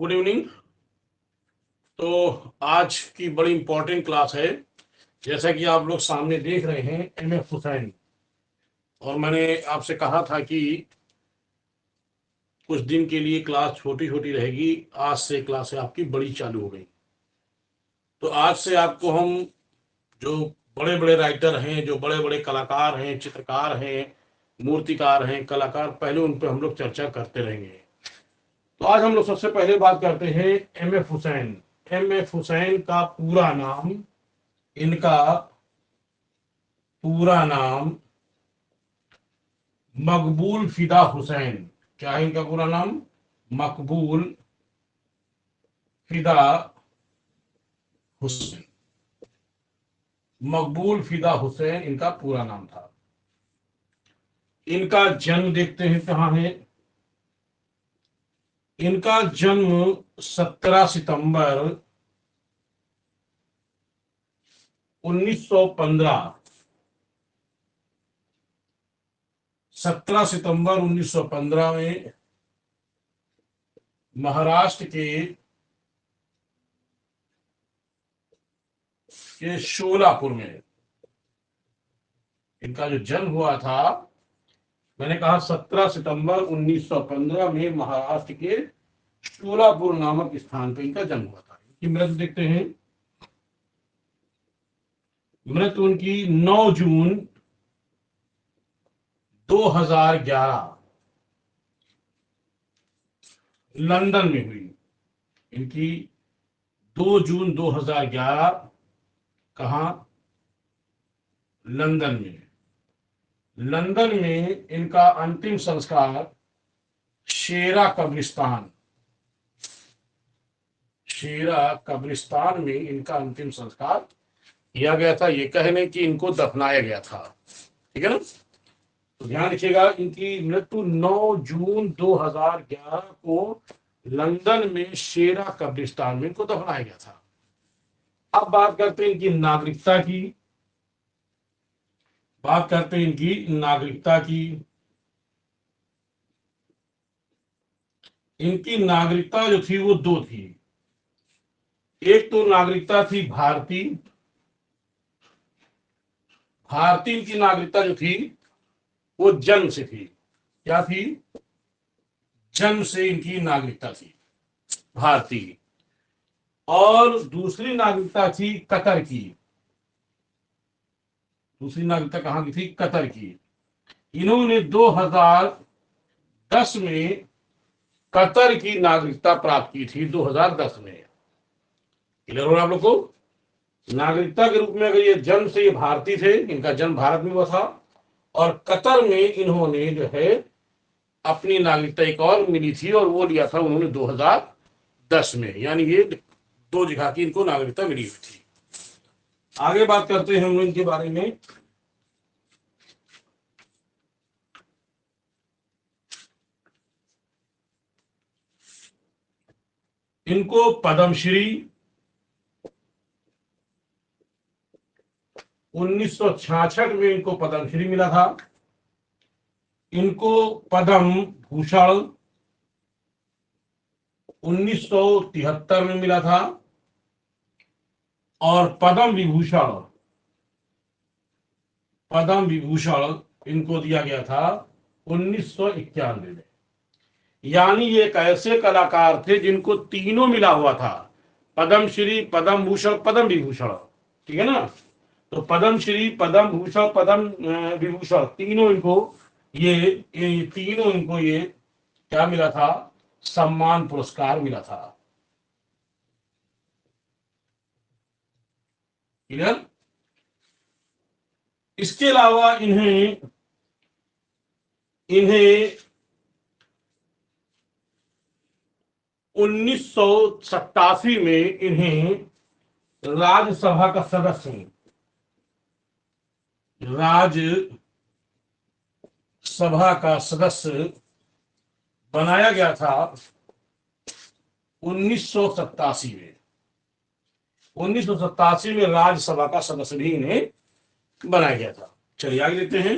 Good evening. तो आज की बड़ी इंपॉर्टेंट क्लास है। जैसा कि आप लोग सामने देख रहे हैं, एमएफ हुसैन। और मैंने आपसे कहा था कि कुछ दिन के लिए क्लास छोटी छोटी रहेगी। आज से क्लास आपकी बड़ी चालू हो गई। तो आज से आपको हम जो बड़े बड़े राइटर हैं, जो बड़े बड़े कलाकार हैं, चित्रकार हैं, मूर्तिकार हैं, कलाकार, पहले उन पर हम लोग चर्चा करते रहेंगे। तो आज हम लोग सबसे पहले बात करते हैं एमएफ हुसैन। एमएफ हुसैन का पूरा नाम, इनका पूरा नाम मकबूल फिदा हुसैन। क्या है इनका पूरा नाम? मकबूल फिदा हुसैन। मकबूल फिदा हुसैन इनका पूरा नाम था। इनका जन्म देखते हैं कहाँ है। इनका जन्म 17 सितंबर 1915 17 सितंबर 1915 में महाराष्ट्र के शोलापुर में इनका जो जन्म हुआ था। मैंने कहा 17 सितंबर 1915 में महाराष्ट्र के शोलापुर नामक स्थान पर इनका जन्म हुआ था। इनकी मृत्यु देखते हैं। मृत्यु उनकी 9 जून 2011 लंदन में हुई। इनकी 2 जून 2011 कहा? लंदन में। लंदन में इनका अंतिम संस्कार शेरा कब्रिस्तान में इनका अंतिम संस्कार किया गया था। ये कहने कि इनको दफनाया गया था। ठीक है ना? तो ध्यान रखिएगा, इनकी मृत्यु 9 जून 2011 को लंदन में शेरा कब्रिस्तान में इनको दफनाया गया था। अब बात करते हैं इनकी नागरिकता की। इनकी नागरिकता जो थी वो 2 थी। एक तो नागरिकता थी भारतीय। इनकी नागरिकता जो थी वो जन्म से थी। क्या थी? जन्म से इनकी नागरिकता थी भारतीय। और दूसरी नागरिकता थी कतर की। दूसरी नागरिकता कहां की थी? कतर की। इन्होंने 2010 में कतर की नागरिकता प्राप्त की थी। 2010 में। क्लियर हो रहा आप लोग को? नागरिकता के रूप में अगर ये जन्म से ये भारतीय थे, इनका जन्म भारत में हुआ था, और कतर में इन्होंने जो है अपनी नागरिकता एक और मिली थी, और वो लिया था उन्होंने 2010 में। यानी ये 2 जगह की इनको नागरिकता मिली हुई थी। आगे बात करते हैं हम लोग इनके बारे में। इनको पद्मश्री 1966 में इनको पद्मश्री मिला था। इनको पद्म भूषण 1973 में मिला था। और पद्म विभूषण इनको दिया गया था 1991 में। यानी ये एक ऐसे कलाकार थे जिनको तीनों मिला हुआ था, पद्मश्री, पद्म भूषण, पद्म विभूषण। ठीक है ना? तो पद्मश्री, पद्म भूषण, पद्म विभूषण, तीनों इनको ये क्या मिला था? सम्मान पुरस्कार मिला था। क्लियर? इसके अलावा इन्हें 1987 में इन्हें राज्यसभा का सदस्य बनाया गया था। 1987 में राज्यसभा का सदस्य भी इन्हें बनाया गया था। चलिए आगे देखते हैं।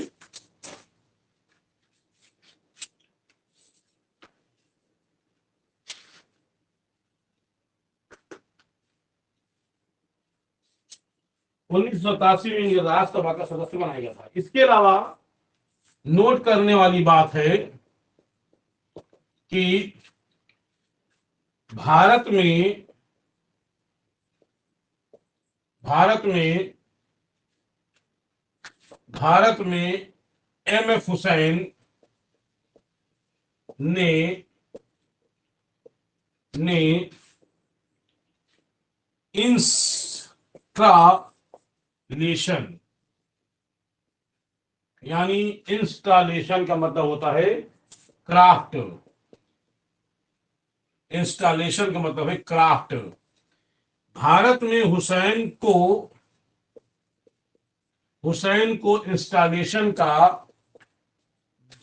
1987 में इन्हें राज्यसभा का सदस्य बनाया गया था। इसके अलावा नोट करने वाली बात है कि भारत में एम एफ हुसैन ने इंस्टॉलेशन, यानी इंस्टॉलेशन का मतलब होता है क्राफ्ट, इंस्टॉलेशन का मतलब है क्राफ्ट। भारत में हुसैन को इंस्टॉलेशन का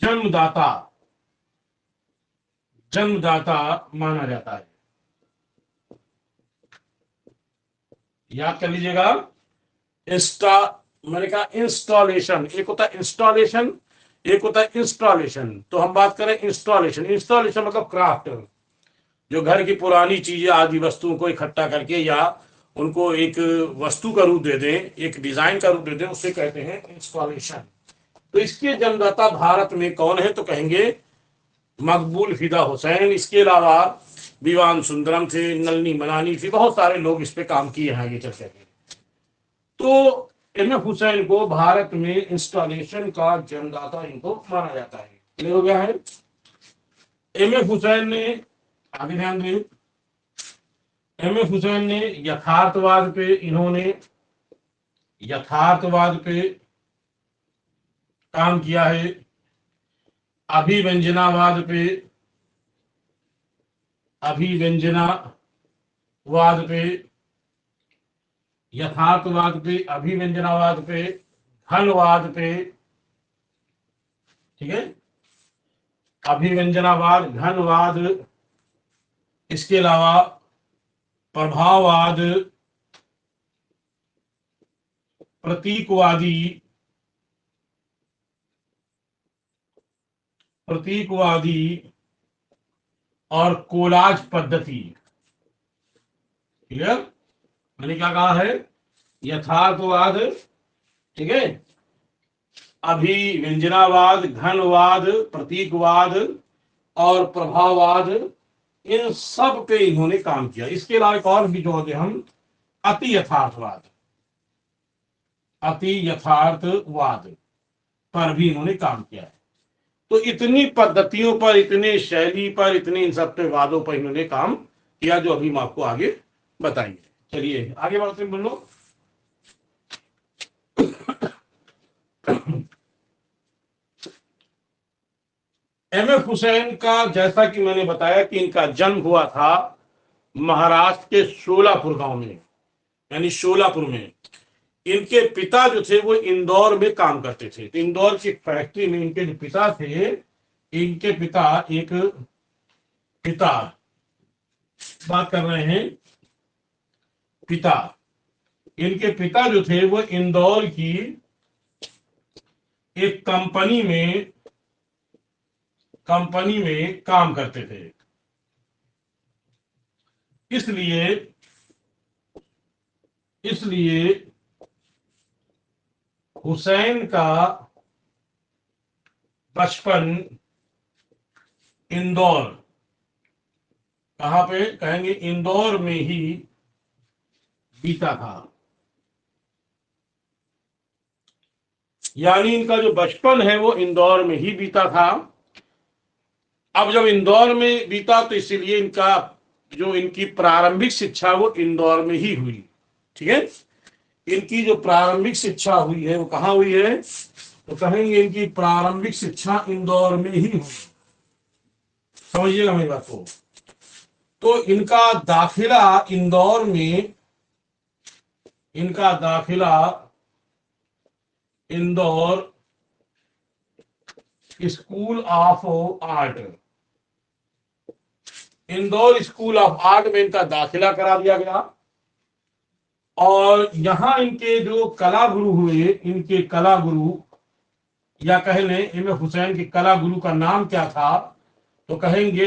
जन्मदाता माना जाता है। याद कर लीजिएगा, मैंने कहा इंस्टॉलेशन, एक होता है इंस्टॉलेशन, एक होता है इंस्टॉलेशन। तो हम बात करें इंस्टॉलेशन। इंस्टॉलेशन मतलब क्राफ्ट, जो घर की पुरानी चीजें आदि वस्तुओं को इकट्ठा करके या उनको एक वस्तु का रूप दे दें, एक डिजाइन का रूप दे दें, उसे कहते हैं इंस्टॉलेशन। तो इसके जन्मदाता भारत में कौन है, तो कहेंगे मकबूल फिदा हुसैन। इसके अलावा विवान सुंदरम थे, नलनी मनानी थी, बहुत सारे लोग इस पे काम किए हैं, आगे चल के। तो एम एफ हुसैन को भारत में इंस्टॉलेशन का जन्मदाता इनको माना जाता है। क्लियर हो गया है। एम एफ हुसैन ने, आगे ध्यान दें, एम एफ हुसैन ने यथार्थवाद पे काम किया है, अभिव्यंजनावाद पे, यथार्थवाद पे, अभिव्यंजनावाद पे, घनवाद पे, ठीक है, अभिव्यंजनावाद, घनवाद, इसके अलावा प्रभाववाद, प्रतीकवादी और कोलाज पद्धति। क्लियर? मैंने क्या कहा है, यथार्थवाद, ठीक है, अभिव्यंजनावाद, घनवाद, प्रतीकवाद और प्रभाववाद, इन सब पे इन्होंने काम किया। इसके अलावा एक और भी जोड़ते हम, अति यथार्थवाद पर भी इन्होंने काम किया है। तो इतनी पद्धतियों पर, इतने शैली पर, इतने इन सब वादों पर इन्होंने काम किया, जो अभी हम आपको आगे बताएंगे। चलिए आगे बढ़ते हैं। बोलो। एम एफ हुसैन का, जैसा कि मैंने बताया कि इनका जन्म हुआ था महाराष्ट्र के शोलापुर गांव में, यानी शोलापुर में। इनके पिता जो थे वो इंदौर में काम करते थे। तो इंदौर की फैक्ट्री में इनके जो पिता थे, इनके पिता बात कर रहे हैं पिता, इनके पिता जो थे वो इंदौर की एक कंपनी में काम करते थे। इसलिए हुसैन का बचपन इंदौर, कहां पे कहेंगे, इंदौर में ही बीता था। यानी इनका जो बचपन है वो इंदौर में ही बीता था। अब जब इंदौर में बीता तो इसीलिए इनकी प्रारंभिक शिक्षा वो इंदौर में ही हुई। ठीक है, इनकी जो प्रारंभिक शिक्षा हुई है वो कहां हुई है, तो कहेंगे इनकी प्रारंभिक शिक्षा इंदौर में ही हुई। समझिएगा मेरी बात को। तो इनका दाखिला Indore school of art, Indore school of art में इनका दाखिला करा दिया गया। और यहां इनके जो कला गुरु हुए, इनके कला गुरु, या कह लें एम एफ हुसैन के कला गुरु का नाम क्या था, तो कहेंगे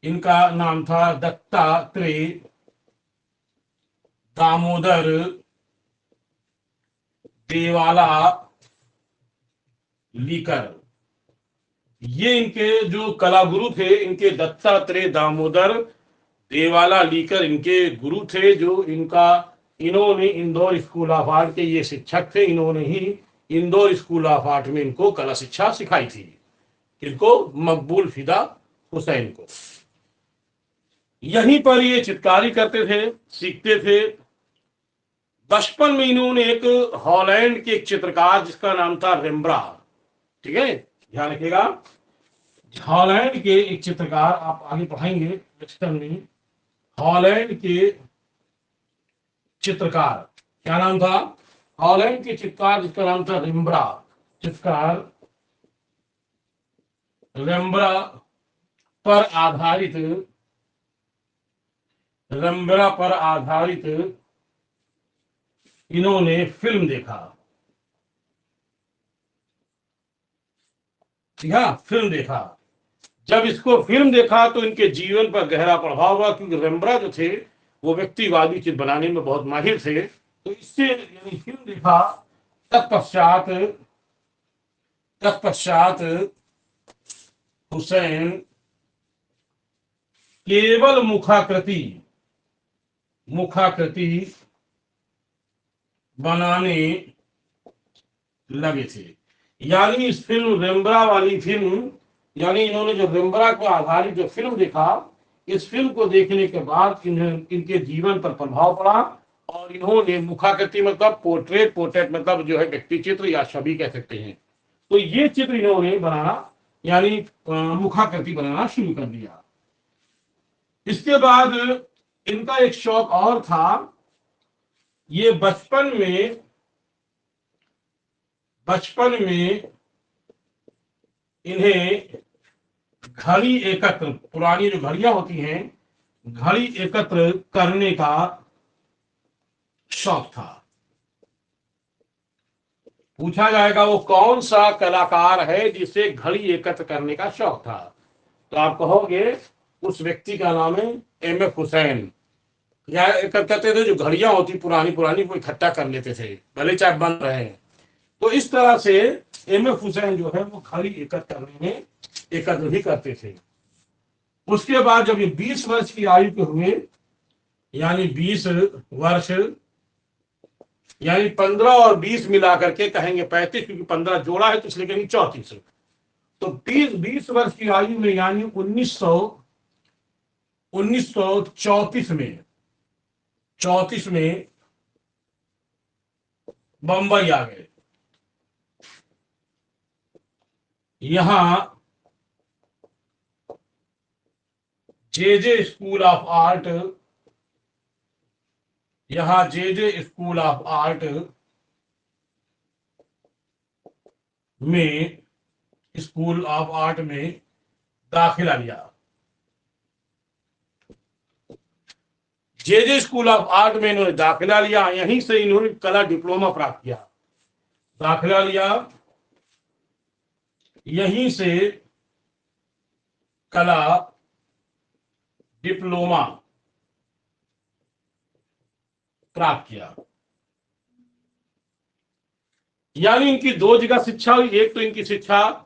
इनका नाम था दत्तात्रेय दामोदर देवाला लीकर, ये इनके जो कला गुरु थे, इनके दत्तात्रेय दामोदर देवाला लीकर इनके गुरु थे। जो इनका इन्होंने इंदौर स्कूल ऑफ आर्ट के ये शिक्षक थे। इन्होंने ही इंदौर स्कूल ऑफ आर्ट में इनको कला शिक्षा सिखाई थी। इनको मकबूल फिदा हुसैन को। यहीं पर ये चित्रकारी करते थे, सीखते थे। बचपन में इन्होंने एक हॉलैंड के एक चित्रकार जिसका नाम था रेम्ब्रांड, ठीक है, ध्यान रखिएगा, हॉलैंड के एक चित्रकार, आप आगे पढ़ाएंगे लेक्चर में, हॉलैंड के चित्रकार, क्या नाम था, हॉलैंड के चित्रकार जिसका नाम था रेम्ब्रांड, चित्रकार रेम्ब्रांड पर आधारित, रेम्ब्रांड पर आधारित इन्होंने फिल्म देखा। ठीक है, फिल्म देखा। जब इसको फिल्म देखा तो इनके जीवन पर गहरा प्रभाव हुआ, क्योंकि रेम्ब्रांड जो थे वो व्यक्तिवादी चित्र बनाने में बहुत माहिर थे। तो इससे यानी फिल्म देखा, तत्पश्चात तत्पश्चात हुसैन केवल मुखाकृति बनाने लगे थे। यानी इस फिल्म रेम्ब्रांड वाली फिल्म, यानी इन्होंने जो रेम्ब्रांड को आधारित जो फिल्म देखा, इस फिल्म को देखने के बाद इनके जीवन पर प्रभाव पड़ा और इन्होंने मुखाकृति मतलब पोर्ट्रेट मतलब जो है व्यक्ति चित्र या छवि कह सकते हैं, तो ये चित्र इन्होंने बनाना यानी मुखाकृति बनाना शुरू कर दिया। इसके बाद इनका एक शौक और था, ये बचपन में इन्हें घड़ी एकत्र, पुरानी जो घड़ियां होती हैं, घड़ी एकत्र करने का शौक था। पूछा जाएगा वो कौन सा कलाकार है जिसे घड़ी एकत्र करने का शौक था, तो आप कहोगे उस व्यक्ति का नाम है एम.एफ. हुसैन। या एकत्र करते थे, जो घड़ियां होती पुरानी वो इकट्ठा कर लेते थे, भले चाहे बंद रहे। तो इस तरह से एम.एफ. हुसैन जो है वो घड़ी एकत्र करने में एकत्र ही करते थे। उसके बाद जब ये 20 वर्ष की आयु के हुए, यानी 20 वर्ष, यानी 15 और 20 मिलाकर के कहेंगे 35, क्योंकि 15 जोड़ा है तो इसलिए कहेंगे 34। तो 20 वर्ष की आयु में यानी 1934 में बंबई आ गए। यहां जे स्कूल ऑफ आर्ट, में स्कूल ऑफ आर्ट में दाखिला लिया। जे स्कूल ऑफ आर्ट में इन्होंने दाखिला लिया, यहीं से इन्होंने कला डिप्लोमा प्राप्त किया। दाखिला लिया, यहीं से कला डिप्लोमा प्राप्त किया। यानी इनकी 2 जगह शिक्षा हुई। एक तो इनकी शिक्षा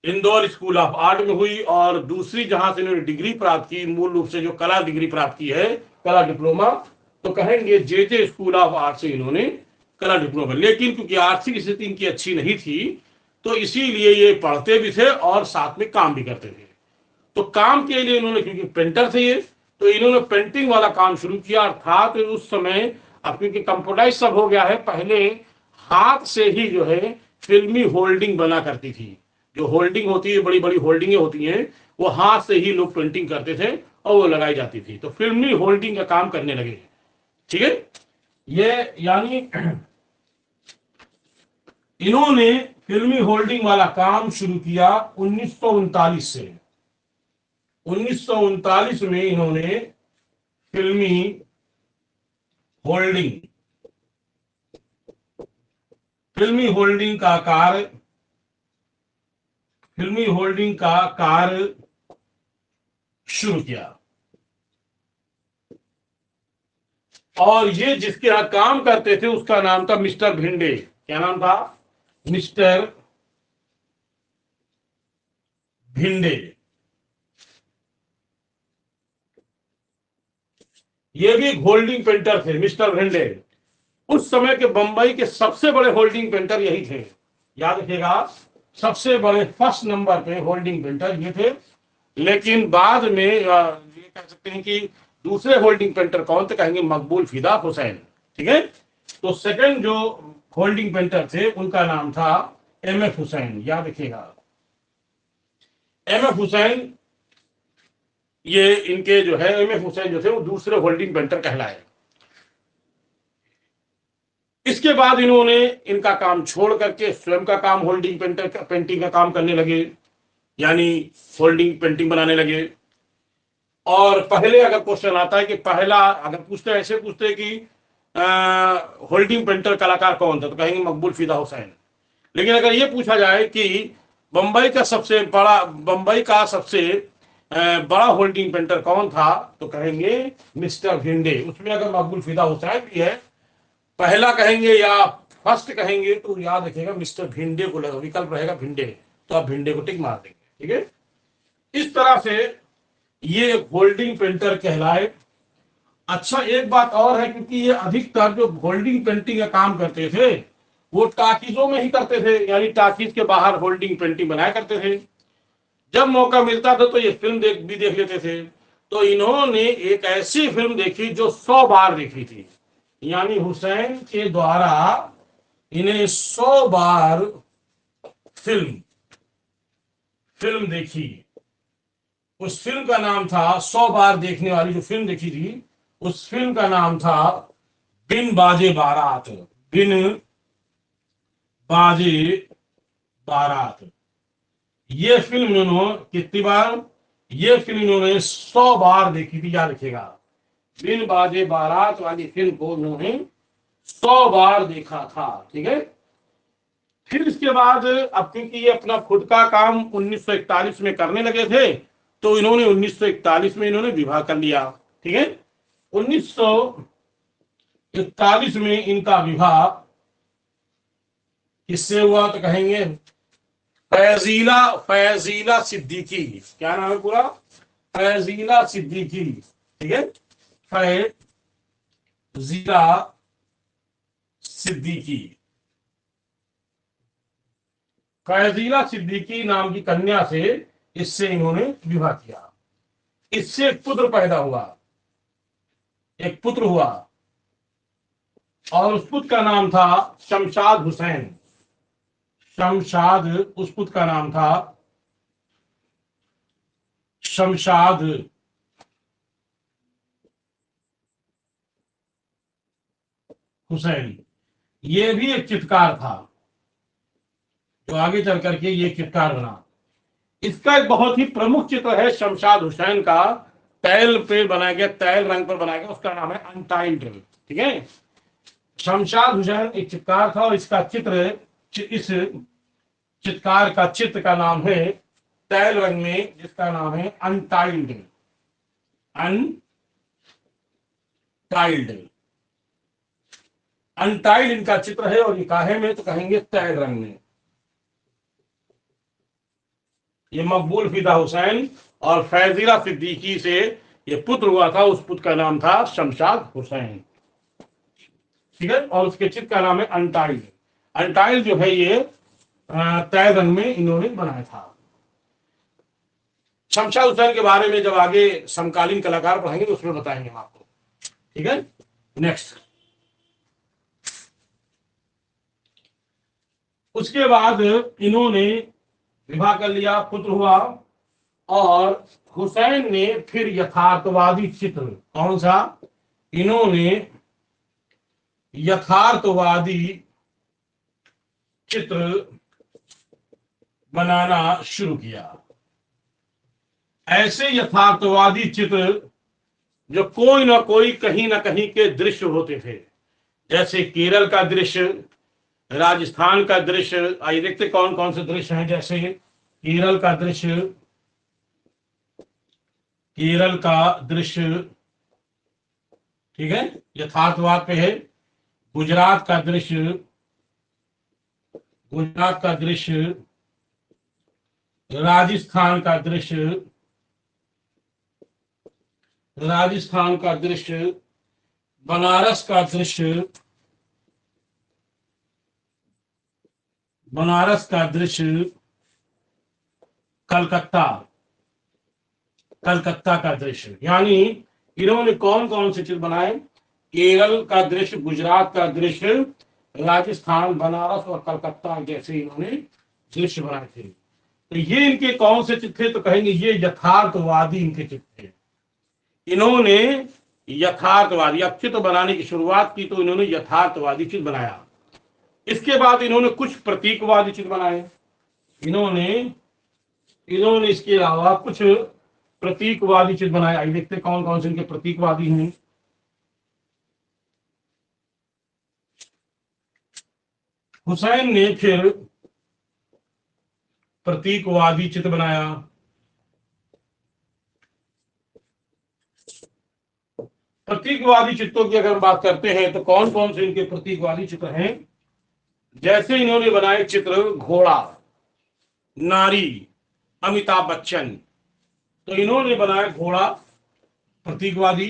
इंदौर स्कूल ऑफ आर्ट में हुई, और दूसरी जहां से इन्होंने डिग्री प्राप्त की, मूल रूप से जो कला डिग्री प्राप्त की है, कला डिप्लोमा, तो कहेंगे जे स्कूल ऑफ आर्ट से इन्होंने कला डिप्लोमा। लेकिन क्योंकि आर्थिक स्थिति इनकी अच्छी नहीं थी, तो इसीलिए ये पढ़ते भी थे और साथ में काम भी करते थे। तो काम के लिए इन्होंने, क्योंकि पेंटर थे ये, तो इन्होंने पेंटिंग वाला काम शुरू किया। अर्थात उस समय, अब क्योंकि कंप्यूटराइज सब हो गया है, पहले हाथ से ही जो है फिल्मी होल्डिंग बना करती थी। जो होल्डिंग होती है, बड़ी बड़ी होल्डिंगें होती हैं, वो हाथ से ही लोग प्रिंटिंग करते थे और वो लगाई जाती थी। तो फिल्मी होल्डिंग का काम करने लगे। ठीक है, ये यानी इन्होंने फिल्मी होल्डिंग वाला काम शुरू किया 1939 से। 1939 में इन्होंने फिल्मी होल्डिंग का कार्य शुरू किया। और ये जिसके यहाँ काम करते थे उसका नाम था मिस्टर भिंडे। क्या नाम था? मिस्टर भिंडे। ये भी होल्डिंग पेंटर थे मिस्टर भिंडे। उस समय के बंबई के सबसे बड़े होल्डिंग पेंटर यही थे, याद रखिएगा। सबसे बड़े फर्स्ट नंबर पे होल्डिंग पेंटर ये थे। लेकिन बाद में ये कह सकते हैं कि दूसरे होल्डिंग पेंटर कौन थे? कहेंगे मकबूल फिदा हुसैन। ठीक है। तो सेकंड जो होल्डिंग पेंटर थे उनका नाम था एम.एफ. हुसैन, याद रखिएगा। एम.एफ. हुसैन, ये इनके जो है एम.एफ. हुसैन जो थे वो दूसरे होल्डिंग पेंटर कहलाए। इसके बाद इन्होंने इनका काम छोड़ करके स्वयं का काम होल्डिंग पेंटर का पेंटिंग का काम करने लगे, यानी होल्डिंग पेंटिंग बनाने लगे। और पहले अगर क्वेश्चन आता है कि पहला अगर पूछते ऐसे पूछते कि होल्डिंग पेंटर कलाकार कौन था, तो कहेंगे मकबूल फिदा हुसैन। लेकिन अगर ये पूछा जाए कि बंबई का सबसे बड़ा होल्डिंग पेंटर कौन था, तो कहेंगे मिस्टर भिंडे। उसमें अगर मकबूल फिदा हुसैन भी है, पहला कहेंगे या फर्स्ट कहेंगे, तो याद रखिएगा मिस्टर भिंडे को लगा, विकल्प रहेगा भिंडे, तो आप भिंडे को टिक मार देंगे। ठीक है। इस तरह से ये होल्डिंग पेंटर कहलाए। अच्छा, एक बात और है, क्योंकि ये अधिकतर जो होल्डिंग पेंटिंग का काम करते थे वो टाकीजों में ही करते थे, यानी टाकीज के बाहर होल्डिंग पेंटिंग बनाया करते थे। जब मौका मिलता था तो ये फिल्म भी देख लेते थे। तो इन्होंने एक ऐसी फिल्म देखी जो 100 बार देखी थी, यानी हुसैन के द्वारा इन्हें 100 बार फिल्म फिल्म देखी। उस फिल्म का नाम था, 100 बार देखने वाली जो फिल्म देखी थी उस फिल्म का नाम था बिन बाजे बारात। बिन बाजे बारात। ये फिल्म इन्होंने कितनी बार? ये फिल्म इन्होंने 100 बार देखी थी, याद रखिएगा। बिन बाजे बारात वाली फिल्म को उन्होंने 100 बार देखा था। ठीक है। फिर इसके बाद अब क्योंकि ये अपना खुद का काम 1941 में करने लगे थे, तो इन्होंने 1941 में इन्होंने विवाह कर लिया। ठीक है। 1941 में इनका विवाह किससे हुआ, तो कहेंगे फैजीला फैजीला सिद्दीकी। क्या नाम है पूरा? फैजीला सिद्दीकी। ठीक है। फैजीला सिद्दीकी। फैजीला सिद्दीकी नाम की कन्या से इससे इन्होंने विवाह किया। इससे एक पुत्र पैदा हुआ, एक पुत्र हुआ, और उस पुत्र का नाम था शमशाद हुसैन। शमशाद, उस पुत्र का नाम था शमशाद हुसैन। ये भी एक चित्रकार था जो आगे चल करके ये चित्रकार बना। इसका एक बहुत ही प्रमुख चित्र है शमशाद हुसैन का, तैल पे बनाया गया, तैल रंग पर बनाया गया, उसका नाम है अनटाइल्ड। ठीक है। शमशाद हुसैन एक चित्रकार था और इसका चित्र, इस चित्रकार का चित्र का नाम है तैल रंग में, जिसका नाम है अनटाइल्ड। अनटाइल्ड। अनटाइल्ड इनका चित्र है, और ये काहे में, तो कहेंगे तैल रंग में। ये मकबूल फिदा हुसैन और फैजीला सिद्दीकी से ये पुत्र हुआ था, उस पुत्र का नाम था शमशाद हुसैन। ठीक है। और उसके चित्र का नाम है अनटाइल्ड। अनटाइल्ड जो है ये तैल रंग में इन्होंने बनाया था। शमशाद हुसैन के बारे में जब आगे समकालीन कलाकार पढ़ाएंगे तो उसमें बताएंगे हम आपको। ठीक है। नेक्स्ट, उसके बाद इन्होंने विवाह कर लिया, पुत्र हुआ, और हुसैन ने फिर यथार्थवादी चित्र, कौन सा? इन्होंने यथार्थवादी चित्र बनाना शुरू किया। ऐसे यथार्थवादी चित्र जो कोई ना कोई कहीं ना कहीं के दृश्य होते थे, जैसे केरल का दृश्य, राजस्थान का दृश्य। आइए देखते कौन कौन से दृश्य हैं। जैसे केरल का दृश्य, केरल का दृश्य, ठीक है, यथार्थवाद पे है। गुजरात का दृश्य, गुजरात का दृश्य, राजस्थान का दृश्य, राजस्थान का दृश्य, बनारस का दृश्य, बनारस का दृश्य, कलकत्ता, कलकत्ता का दृश्य। यानी इन्होंने कौन कौन से चित्र बनाए? केरल का दृश्य, गुजरात का दृश्य, राजस्थान, बनारस और कलकत्ता जैसे इन्होंने दृश्य बनाए थे। तो ये इनके कौन से चित्र थे? तो कहेंगे ये यथार्थवादी इनके चित्र थे। इन्होंने यथार्थवादी, अब चित्र बनाने की शुरुआत की तो इन्होंने यथार्थवादी चित्र बनाया। इसके बाद इन्होंने कुछ प्रतीकवादी चित्र बनाए। इन्होंने इसके अलावा कुछ प्रतीकवादी चित्र बनाए। आइए देखते हैं कौन कौन से इनके प्रतीकवादी हैं। हुसैन ने फिर प्रतीकवादी चित्र बनाया। प्रतीकवादी चित्रों की अगर हम बात करते हैं तो कौन कौन से इनके प्रतीकवादी चित्र हैं? जैसे इन्होंने बनाए चित्र घोड़ा, नारी, अमिताभ बच्चन। तो इन्होंने बनाया घोड़ा प्रतीकवादी।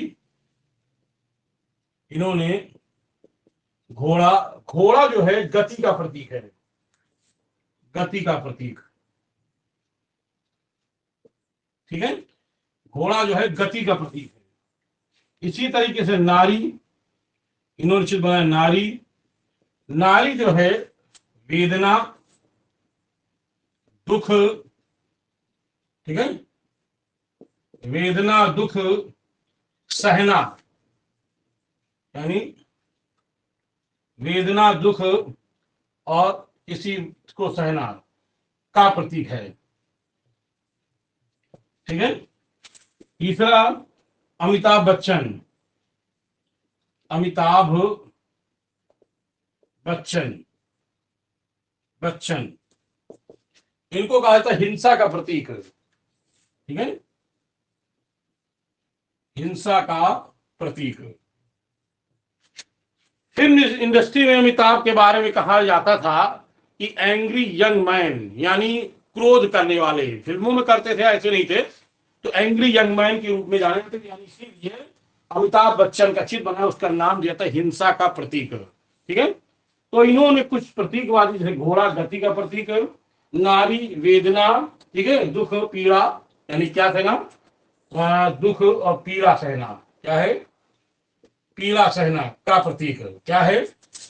इन्होंने घोड़ा, घोड़ा जो है गति का प्रतीक है, गति का प्रतीक। ठीक है, घोड़ा जो है गति का प्रतीक है। इसी तरीके से नारी, इन्होंने चित्र बनाया नारी। नारी जो है वेदना, दुख, ठीक है, वेदना, दुख, सहना, यानी वेदना, दुख और किसी को सहना का प्रतीक है। ठीक है, तीसरा अमिताभ बच्चन, अमिताभ बच्चन, बच्चन, इनको कहा जाता है हिंसा का प्रतीक। ठीक है, हिंसा का प्रतीक। फिल्म इंडस्ट्री में अमिताभ के बारे में कहा जाता था कि एंग्री यंग मैन, यानी क्रोध करने वाले। फिल्मों में करते थे, ऐसे नहीं थे, तो एंग्री यंग मैन के रूप में जाने जाते थे। यानी इसीलिए अमिताभ बच्चन का चित्र बना, उसका नाम दिया था हिंसा का प्रतीक। ठीक है, तो इन्होंने कुछ प्रतीकवादी, जैसे घोड़ा गति का प्रतीक, नारी वेदना, ठीक है, दुख पीड़ा, यानी क्या सहना? दुख और पीड़ा सहना। क्या है? पीड़ा सहना का प्रतीक क्या है?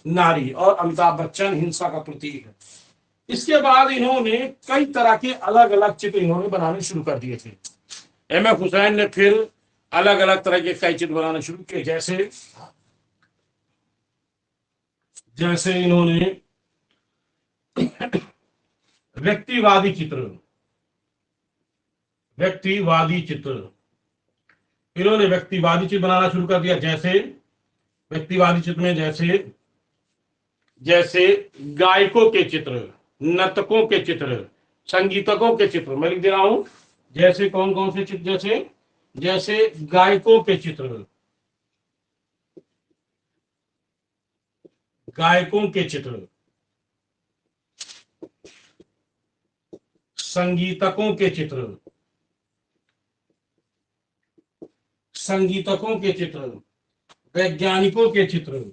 नारी। और अमिताभ बच्चन हिंसा का प्रतीक है। इसके बाद इन्होंने कई तरह के अलग अलग चित्र इन्होंने बनाने शुरू कर दिए थे। एम.एफ. हुसैन ने फिर अलग अलग तरह के कई चित्र बनाने शुरू किए। जैसे इन्होंने व्यक्तिवादी चित्र, व्यक्तिवादी चित्र, इन्होंने व्यक्तिवादी चित्र बनाना शुरू कर दिया। जैसे व्यक्तिवादी चित्र में जैसे गायकों के चित्र, नर्तकों के चित्र, संगीतकों के चित्र। मैं लिख दे रहा हूं, जैसे कौन कौन से चित्र? जैसे गायकों के चित्र, गायकों के चित्र, संगीतकों के चित्र, संगीतकों के चित्र, वैज्ञानिकों के चित्र,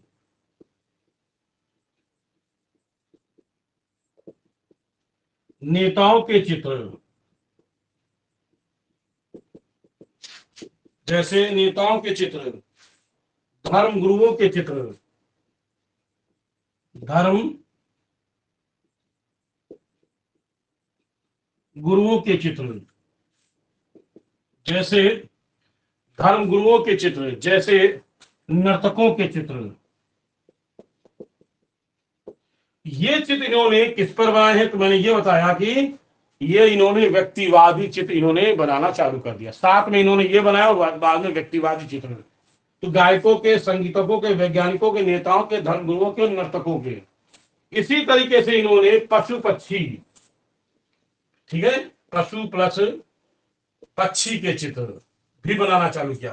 नेताओं के चित्र। जैसे नेताओं के चित्र, धर्म गुरुओं के चित्र, धर्म गुरुओं के चित्र, जैसे धर्म गुरुओं के चित्र, जैसे नर्तकों के चित्र। ये चित्र इन्होंने किस पर बनाए हैं? तो मैंने ये बताया कि ये इन्होंने व्यक्तिवादी चित्र इन्होंने बनाना चालू कर दिया। साथ में इन्होंने ये बनाया और बाद में व्यक्तिवादी चित्र। तो गायकों के, संगीतकों के, वैज्ञानिकों के, नेताओं के, धर्मगुरुओं के, नर्तकों के। इसी तरीके से इन्होंने पशु पक्षी, ठीक है, पशु प्लस पक्षी के चित्र भी बनाना चालू किया।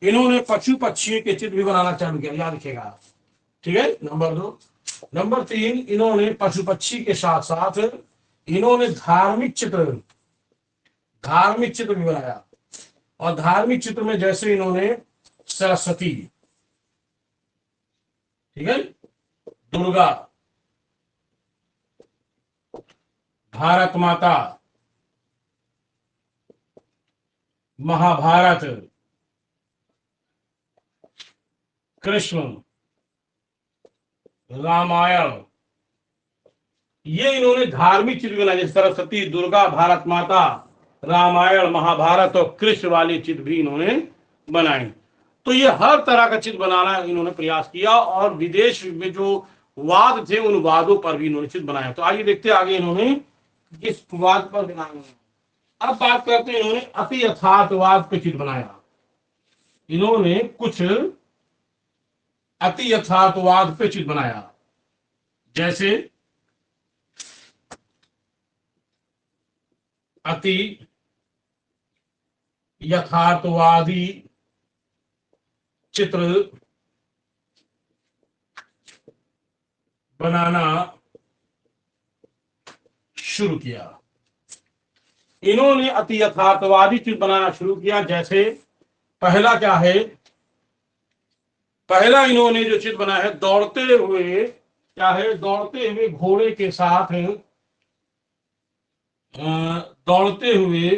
इन्होंने पशु पक्षी के चित्र भी बनाना चालू किया, याद रखिएगा। ठीक है, नंबर 2। नंबर 3, इन्होंने पशु पक्षी के साथ साथ इन्होंने धार्मिक चित्र भी बनाया। और धार्मिक चित्र में जैसे इन्होंने सरस्वती, ठीक है, दुर्गा, भारत माता, महाभारत, कृष्ण, रामायण, ये इन्होंने धार्मिक चित्र बनाए, जैसे सरस्वती, दुर्गा, भारत माता, रामायण, महाभारत और कृष्ण वाले चित्र भी इन्होंने बनाए। तो ये हर तरह का चित्र बनाना इन्होंने प्रयास किया और विदेश में जो वाद थे उन वादों पर भी इन्होंने चित्र बनाया। तो आइए देखते हैं आगे इन्होंने किस वाद पर बनाए। अब बात करते हैं इन्होंने अति यथार्थवाद पे चित्र बनाया। इन्होंने कुछ अति यथार्थवाद पे चित्र बनाया, जैसे अति यथार्थवादी चित्र बनाना शुरू किया। इन्होंने अति यथार्थवादी चित्र बनाना शुरू किया। जैसे पहला क्या है, पहला इन्होंने जो चित्र बनाया है, दौड़ते हुए, क्या है, दौड़ते हुए घोड़े के साथ, दौड़ते हुए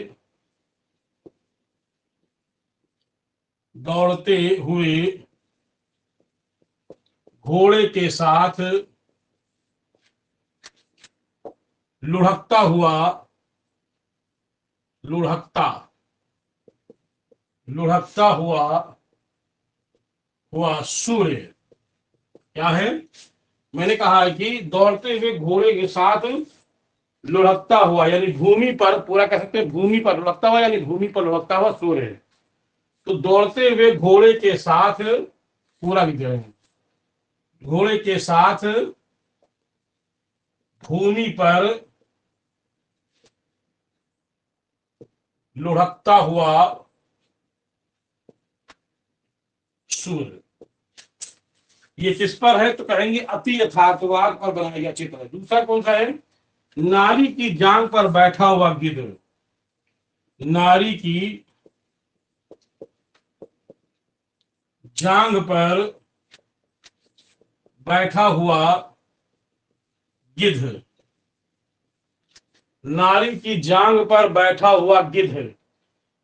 घोड़े के साथ लुढ़कता हुआ सूर्य। क्या है, मैंने कहा है कि दौड़ते हुए घोड़े के साथ लुढ़कता हुआ, यानी भूमि पर, पूरा कह सकते हैं भूमि पर लुढ़कता हुआ, यानी भूमि पर लुढ़कता हुआ सूर्य। तो दौड़ते हुए घोड़े के साथ, पूरा भी करें, घोड़े के साथ भूमि पर लुढ़कता हुआ सूर्य। ये किस पर है, तो कहेंगे अति यथार्थवाद पर बनाया गया चित्र है। दूसरा कौन सा है, नारी की जांग पर बैठा हुआ गिद्ध। नारी की जांग पर बैठा हुआ गिद्ध। नारी की जांग पर बैठा हुआ गिद्ध,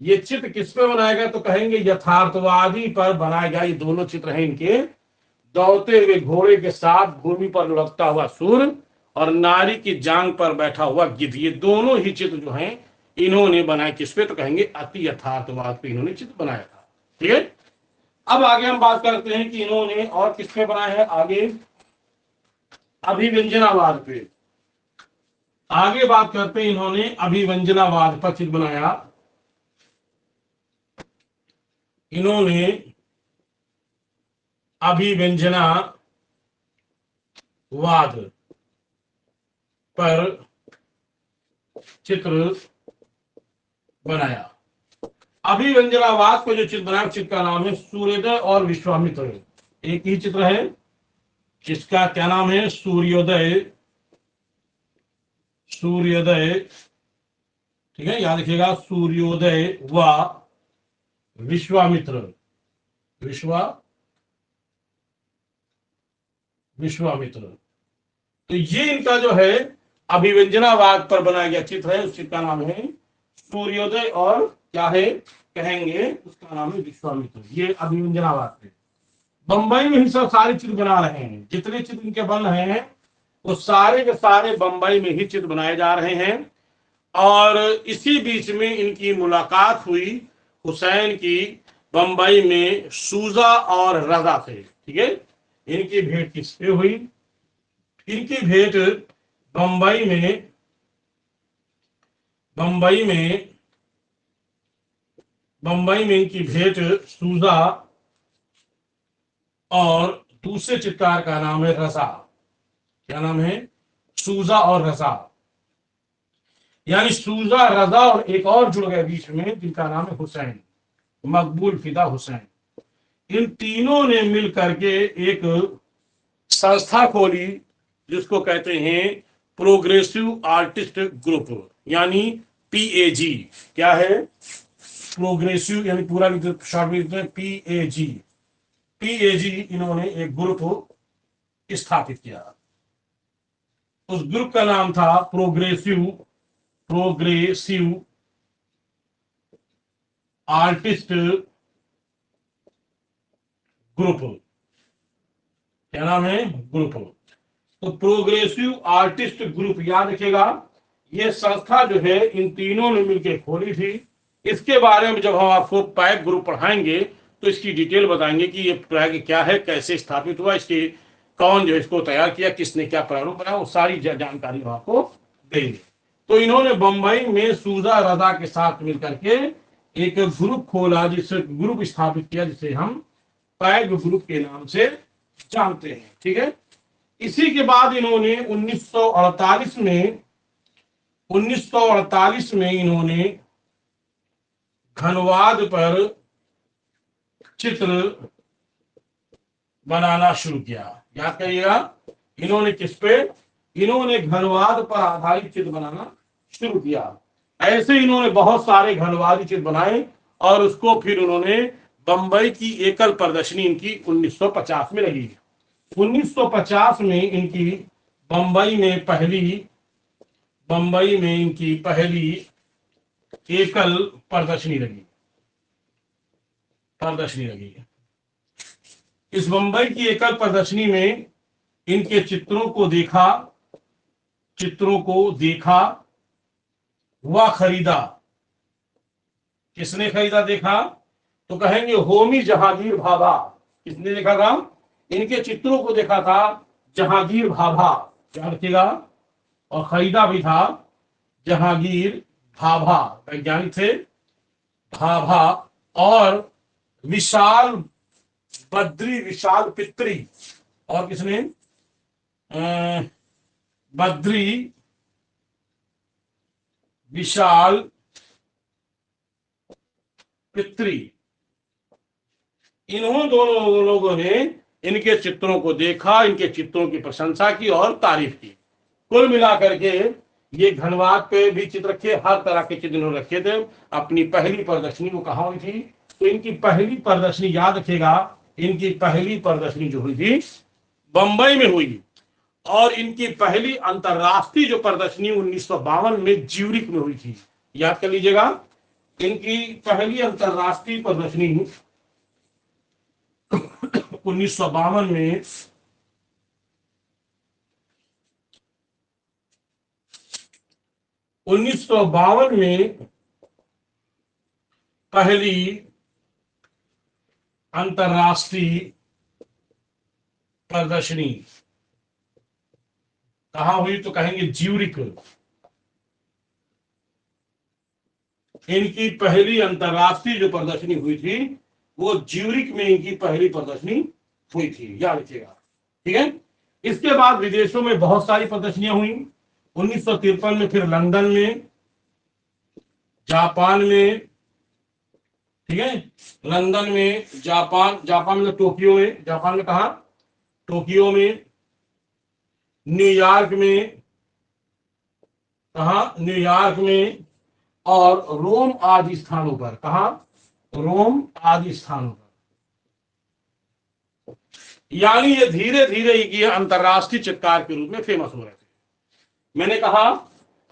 ये चित्र किस पे बनाया गया, तो कहेंगे यथार्थवादी पर बनाया गया। ये दोनों चित्र हैं इनके, दौड़ते हुए घोड़े के साथ भूमि पर लुढ़कता हुआ सूर्य और नारी की जांग पर बैठा हुआ गिद्ध। ये दोनों ही चित्र जो हैं इन्होंने बनाए किस पे, तो कहेंगे अति यथार्थवाद पे इन्होंने चित्र बनाया था। ठीक है, अब आगे हम बात करते हैं कि इन्होंने और किस पे बनाया है। आगे अभिव्यंजनावाद पे, आगे बात करते हैं इन्होंने अभिव्यंजनावाद पर चित्र बनाया। इन्होंने अभिव्यंजनावाद पर चित्र बनाया। अभिव्यंजनावाद को जो चित्र बनाया, चित्र का नाम है सूर्योदय और विश्वामित्र। एक ही चित्र है जिसका क्या नाम है, सूर्योदय। ठीक है, याद रखिएगा, सूर्योदय व विश्वामित्र। विश्वामित्र, तो ये इनका जो है अभिव्यंजनावाद पर बनाया गया चित्र है। उस चित्र का नाम है सूर्योदय और क्या है, कहेंगे उसका नाम है विश्वामित्र। ये अभिव्यंजनावाद है। बंबई में ही सब सारे चित्र बना रहे हैं, जितने चित्र इनके बन रहे हैं वो सारे के सारे बंबई में ही चित्र बनाए जा रहे हैं। और इसी बीच में इनकी मुलाकात हुई हुसैन की बंबई में सूजा और रजा से। ठीक है, इनकी भेंट किससे हुई, इनकी भेंट बंबई में इनकी भेंट सूजा और दूसरे चित्रकार का नाम है रजा। क्या नाम है, सूजा और रजा, यानी सूजा, रजा और एक और जुड़ गए बीच में जिनका नाम है हुसैन, मकबूल फिदा हुसैन। इन तीनों ने मिल करके एक संस्था खोली जिसको कहते हैं प्रोग्रेसिव आर्टिस्ट ग्रुप, यानी पीएजी। क्या है? प्रोग्रेसिव, यानी पूरा शॉर्ट में लिखते हैं पीएजी। पीएजी इन्होंने एक ग्रुप स्थापित किया। उस ग्रुप का नाम था प्रोग्रेसिव प्रोग्रेसिव आर्टिस्ट ग्रुप। क्या नाम है? ग्रुप। तो प्रोग्रेसिव आर्टिस्ट ग्रुप याद रखिएगा, ये संस्था जो है इन तीनों ने मिलकर खोली थी। इसके बारे में जब हम आपको पैक ग्रुप पढ़ाएंगे तो इसकी डिटेल बताएंगे कि ये पैक क्या है, कैसे स्थापित हुआ, इसके कौन जो इसको तैयार किया, किसने क्या प्रारूप बनाया, वो सारी जानकारी हम आपको देंगे। तो इन्होंने बंबई में सूजा रजा के साथ मिलकर के एक ग्रुप खोला, जिससे ग्रुप स्थापित किया जिसे हम पैग ग्रुप के नाम से जानते हैं। ठीक है। इसी के बाद इन्होंने 1948 में इन्होंने घनवाद पर चित्र बनाना शुरू किया। याद करिएगा, इन्होंने किस पे? इन्होंने घनवाद पर आधारित चित्र बनाना शुरू किया। ऐसे इन्होंने बहुत सारे घनवादी चित्र बनाए और उसको फिर उन्होंने बंबई की एकल प्रदर्शनी इनकी 1950 में लगी। 1950 में इनकी बंबई में इनकी पहली एकल प्रदर्शनी लगी। इस बंबई की एकल प्रदर्शनी में इनके चित्रों को देखा व खरीदा। किसने खरीदा, देखा? तो कहेंगे होमी जहांगीर भाभा। किसने देखा था? इनके चित्रों को देखा था जहांगीर भाभा, याद रखिएगा। और खरीदा भी था जहांगीर भाभा, वैज्ञानिक थे भाभा। और विशाल पित्री। और किसने? बद्री विशाल पित्री। इन्होंने दोनों लोगों ने इनके चित्रों को देखा, इनके चित्रों की प्रशंसा की और तारीफ की। कुल मिलाकर के ये घनवाद पे भी चित्र रखे, हर तरह के चित्र इन्होंने रखे थे। अपनी पहली प्रदर्शनी वो कहाँ हुई थी? तो इनकी पहली प्रदर्शनी, याद रखिएगा, इनकी पहली प्रदर्शनी जो हुई थी बंबई में हुई। और इनकी पहली अंतरराष्ट्रीय जो प्रदर्शनी 1952 में ज्यूरिक में हुई थी। याद कर लीजिएगा, इनकी पहली अंतरराष्ट्रीय प्रदर्शनी 1952 में पहली अंतरराष्ट्रीय प्रदर्शनी कहां हुई? तो कहेंगे ज्यूरिक। इनकी पहली अंतरराष्ट्रीय जो प्रदर्शनी हुई थी वो ज्यूरिक में इनकी पहली प्रदर्शनी हुई थी, याद रखिएगा। ठीक है। इसके बाद विदेशों में बहुत सारी प्रदर्शनियां हुई। 1953 में फिर लंदन में, जापान में, ठीक है, लंदन में, जापान में टोक्यो में, जापान में कहा? टोक्यो में, न्यूयॉर्क में, कहा? न्यूयॉर्क में, और रोम आदि स्थानों पर। कहा? रोम आदि स्थानों पर। यानी ये धीरे धीरे ये अंतरराष्ट्रीय चित्रकार के रूप में फेमस हो रहे थे। मैंने कहा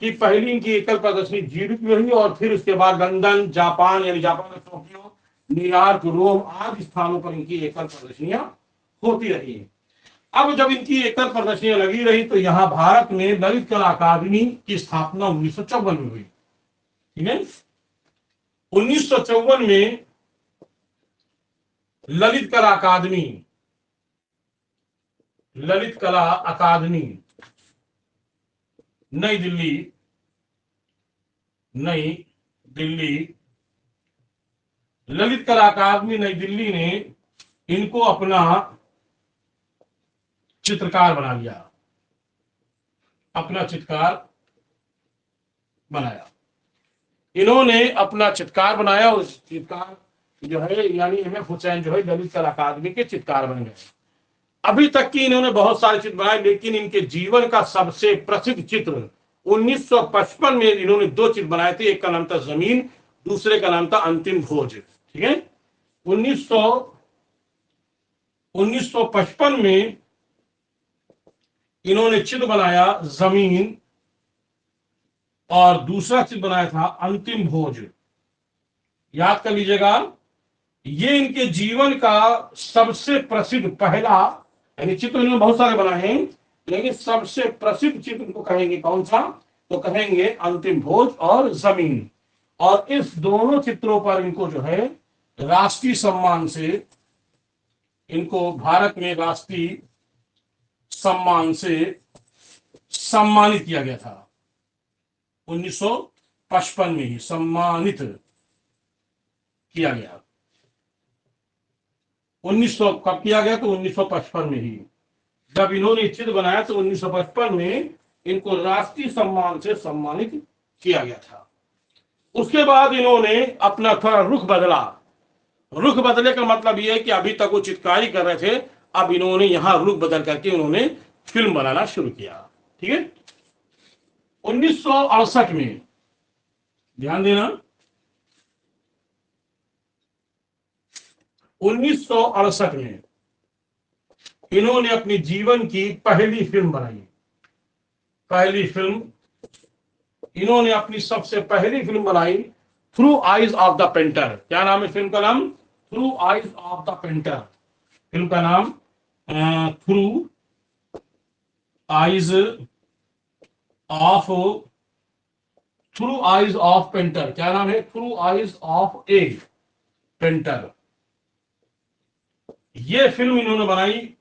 कि पहली इनकी एकल प्रदर्शनी ज्यूरिक में हुई और फिर उसके बाद लंदन, जापान, यानी जापान में टोक्यो, न्यूयॉर्क, रोम आदि स्थानों पर इनकी एकल प्रदर्शनियां होती रही। अब जब इनकी एकल प्रदर्शनियां लगी रही तो यहां भारत में ललित कला अकादमी की स्थापना 1954 में हुई। ठीक है। 1954 में ललित कला अकादमी नई दिल्ली ललित कला अकादमी नई दिल्ली ने इनको अपना चित्रकार बना लिया, अपना चित्रकार बनाया। इन्होंने अपना चित्रकार बनाया और चित्रकार जो है यानी M.F. हुसैन जो है ललित कला अकादमी के चित्रकार बन गए। अभी तक की इन्होंने बहुत सारे चित्र बनाए, लेकिन इनके जीवन का सबसे प्रसिद्ध चित्र 1955 में इन्होंने दो चित्र बनाए थे। एक का नाम था जमीन, दूसरे का नाम था अंतिम भोज। ठीक है, 1955 में इन्होंने चित्र बनाया जमीन और दूसरा चित्र बनाया था अंतिम भोज। याद कर लीजिएगा, ये इनके जीवन का सबसे प्रसिद्ध पहला, यानी चित्र इन्होंने बहुत सारे बनाए हैं, लेकिन सबसे प्रसिद्ध चित्र को कहेंगे कौन सा, तो कहेंगे अंतिम भोज और जमीन। और इस दोनों चित्रों पर इनको जो है राष्ट्रीय सम्मान से, इनको भारत में राष्ट्रीय सम्मान से सम्मानित किया गया था। 1955 में ही सम्मानित किया गया। 1900 कब किया गया, तो 1955 में ही जब इन्होंने चित्र बनाया तो 1955 में इनको राष्ट्रीय सम्मान से सम्मानित किया गया था। उसके बाद इन्होंने अपना थोड़ा रुख बदला। रुख बदले का मतलब यह है कि अभी तक वो चित्रकारी कर रहे थे, अब इन्होंने यहां रुख बदल करके उन्होंने फिल्म बनाना शुरू किया। ठीक है, 1968 में, ध्यान देना, 1968 में इन्होंने अपनी जीवन की पहली फिल्म बनाई। पहली फिल्म इन्होंने अपनी सबसे पहली फिल्म बनाई through eyes of the painter. क्या नाम है फिल्म का नाम, through eyes of the painter. Film का नाम through eyes of, through eyes of painter. क्या नाम है, through eyes of A painter. ये फिल्म इन्होंने बनाई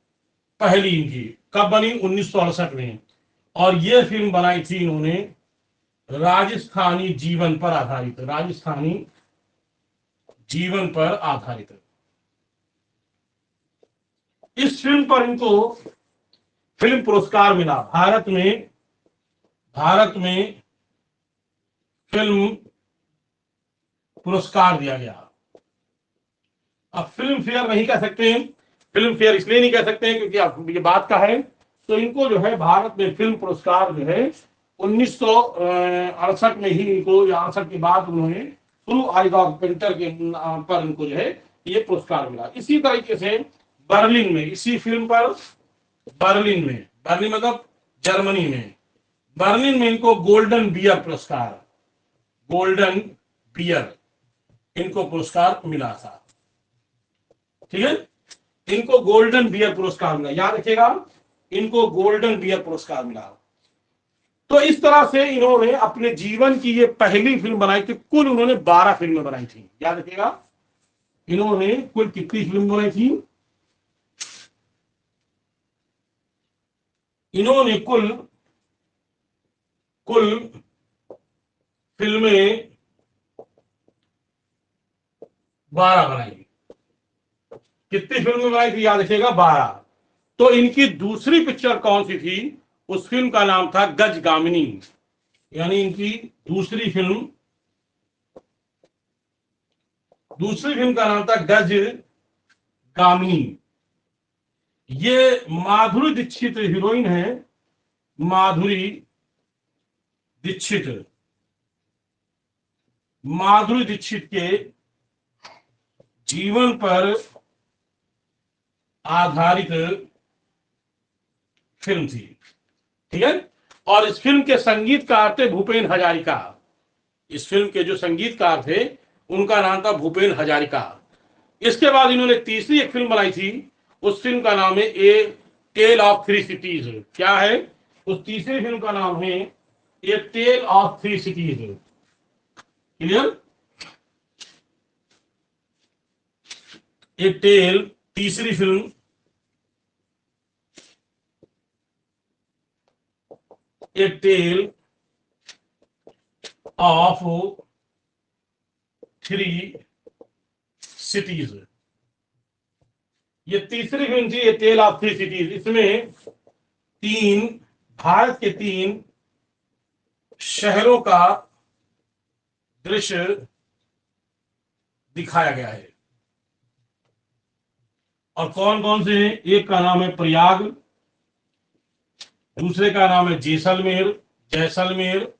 पहली इनकी, कब बनी, 1968 में। और ये फिल्म बनाई थी इन्होंने राजस्थानी जीवन पर आधारित, राजस्थानी जीवन पर आधारित। इस फिल्म पर इनको फिल्म पुरस्कार मिला। भारत में फिल्म पुरस्कार दिया गया। अब फिल्म फेयर नहीं कह सकते हैं, फिल्म फेयर इसलिए नहीं कह सकते हैं क्योंकि अब ये बात का है, तो इनको जो है भारत में फिल्म पुरस्कार जो है 1968 में ही इनको, या 68 के बाद उन्होंने थ्रू आइज ऑफ पेंटर के पर इनको जो है ये पुरस्कार मिला। इसी तरीके से बर्लिन में, इसी फिल्म पर बर्लिन मतलब जर्मनी में, बर्लिन में इनको गोल्डन बियर पुरस्कार, गोल्डन बियर इनको पुरस्कार मिला था। ठीक है, इनको गोल्डन बियर पुरस्कार मिला, याद रखिएगा, इनको गोल्डन बियर पुरस्कार मिला। तो इस तरह से इन्होंने अपने जीवन की ये पहली फिल्म बनाई थी। कुल उन्होंने 12 फिल्में बनाई थी, याद रखिएगा, इन्होंने कुल कितनी फिल्म बनाई थी, इन्होंने कुल फिल्में 12 बनाई। कितनी फिल्में बनाई थी, याद रखिएगा, 12। तो इनकी दूसरी पिक्चर कौन सी थी, उस फिल्म का नाम था गजगामिनी। यानी इनकी दूसरी फिल्म का नाम था गजगामिनी। ये माधुरी दीक्षित हीरोइन है, माधुरी दीक्षित के जीवन पर आधारित फिल्म थी। ठीक है, और इस फिल्म के संगीतकार थे भूपेन हजारिका। इस फिल्म के जो संगीतकार थे उनका नाम था भूपेन हजारिका। इसके बाद इन्होंने तीसरी एक फिल्म बनाई थी, उस फिल्म का नाम है a tale of three cities. क्या है, उस तीसरी फिल्म का नाम है a tale of three cities. Clear, a tale, तीसरी film a tale of three cities. ये तीसरी फिल्म थी, a tale of three cities. इसमें भारत के 3 शहरों का दृश्य दिखाया गया है। और कौन कौन से हैं? एक का नाम है प्रयाग, दूसरे का नाम है जैसलमेर, जैसलमेर,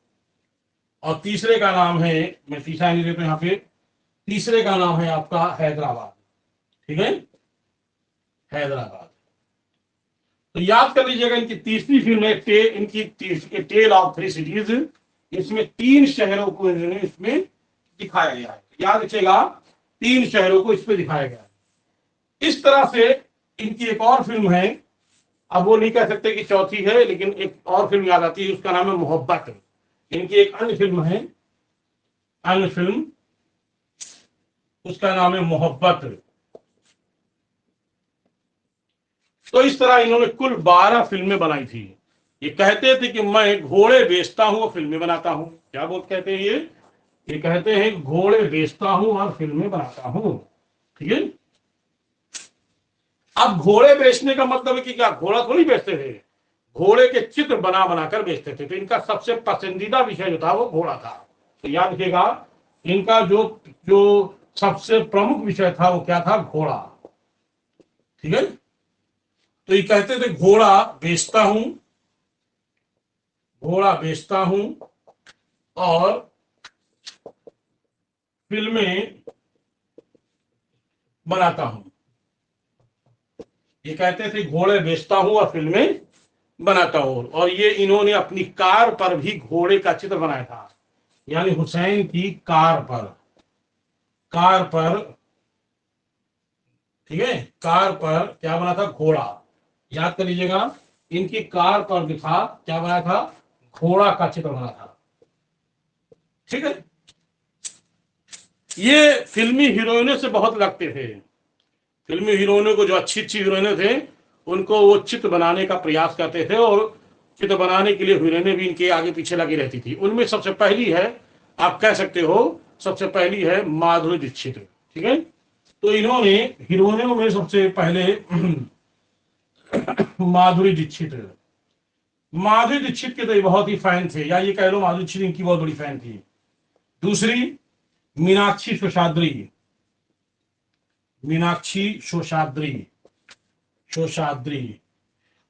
और तीसरे का नाम है, मैं तीसरा नहीं देता यहाँ पे, तीसरे का नाम है आपका हैदराबाद। ठीक है, हैदराबाद। तो याद कर लीजिएगा, इनकी तीसरी फिल्म है इनकी टेल ऑफ थ्री सिटीज। इसमें 3 शहरों को इन्होंने इसमें दिखाया गया है। याद रखिएगा, 3 शहरों को इसमें दिखाया गया है। इस तरह से इनकी एक और फिल्म है, अब वो नहीं कह सकते कि चौथी है, लेकिन एक और फिल्म याद आती है, उसका नाम है मोहब्बत। इनकी एक अन्य फिल्म है, अन्य फिल्म, उसका नाम है मोहब्बत। तो इस तरह इन्होंने कुल 12 फिल्में बनाई थी। ये कहते थे कि मैं घोड़े बेचता हूं और फिल्में बनाता हूं। क्या बोल कहते हैं ये कहते हैं घोड़े बेचता हूं और फिल्में बनाता हूं। ठीक है, अब घोड़े बेचने का मतलब है कि क्या घोड़ा थोड़ी बेचते थे, घोड़े के चित्र बना बनाकर बेचते थे। तो इनका सबसे पसंदीदा विषय जो था वो घोड़ा था। तो याद रखिएगा, इनका जो जो सबसे प्रमुख विषय था वो क्या था? घोड़ा। ठीक है, तो ये कहते थे घोड़ा बेचता हूं, घोड़ा बेचता हूं और फिल्में बनाता हूं। ये कहते थे घोड़े बेचता हूं और फिल्में बनाता हूं। और ये इन्होंने अपनी कार पर भी घोड़े का चित्र बनाया था, यानी हुसैन की कार पर, कार पर, ठीक है, कार पर क्या बना था? घोड़ा। याद कर लीजिएगा, इनकी कार पर भी था, क्या बना था? घोड़ा का चित्र बना था। ठीक है, ये फिल्मी हीरोइनों से बहुत लगते थे। फिल्मी हीरोइनों को, जो अच्छी अच्छी हीरोइनें थे, उनको वो चित्र बनाने का प्रयास करते थे, और चित्र बनाने के लिए हीरोइनें भी इनके आगे पीछे लगी रहती थी। उनमें सबसे पहली है, आप कह सकते हो सबसे पहली है माधुरी दीक्षित। ठीक है, तो इन्होंने हीरोइनों में सबसे पहले माधुरी दीक्षित, माधुरी दीक्षित के तो ये बहुत ही फैन थे, या ये कह लो माधुरी दीक्षित इनकी बहुत बड़ी फैन थी। दूसरी मीनाक्षी शेषाद्री, मीनाक्षी शेषाद्री, शेषाद्री।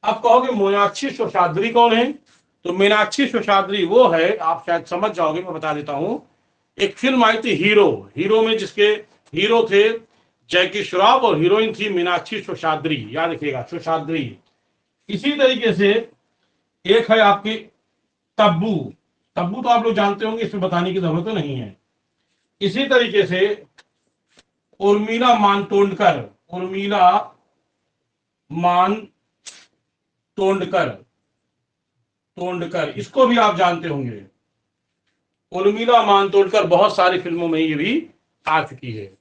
आप कहोगे मीनाक्षी शेषाद्री कौन है? तो मीनाक्षी शेषाद्री वो है, आप शायद समझ जाओगे, मैं बता देता हूं। एक फिल्म आई थी हीरो, हीरो में जिसके हीरो थे जैकी श्रॉफ और हीरोइन थी मीनाक्षी शेषाद्री। याद रखिएगा, शेषाद्री। इसी तरीके से एक है आपकी तब्बू, तब्बू तो आप लोग जानते होंगे, इसमें बताने की जरूरत नहीं है। इसी तरीके से उर्मिला मातोंडकर, उर्मिला मातोंडकर, तोंडकर, इसको भी आप जानते होंगे। उर्मिला मातोंडकर बहुत सारी फिल्मों में ये भी आ चुकी है।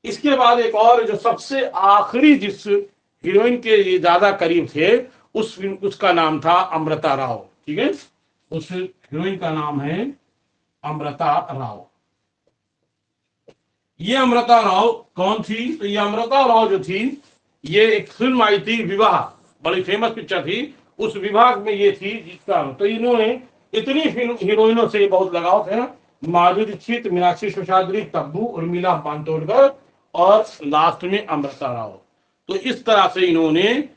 इसके बाद एक और, जो सबसे आखिरी जिस हीरोइन के ये ज्यादा करीब थे, उसका नाम था अमृता राव। ठीक है, उस हीरोइन का नाम है अमृता राव। ये अमृता राव कौन थी? तो ये अमृता राव जो थी, ये एक फिल्म आई थी विवाह, बड़ी फेमस पिक्चर थी, उस विभाग में ये थी जिसका, तो इन्होंने इतनी फिल्म हीरोइनों से बहुत लगाव था, माधुरी दीक्षित, मीनाक्षी शेषाद्री, तब्बू, उर्मिला मातोंडकर और लास्ट में अमृता राव। तो इस तरह से इन्होंने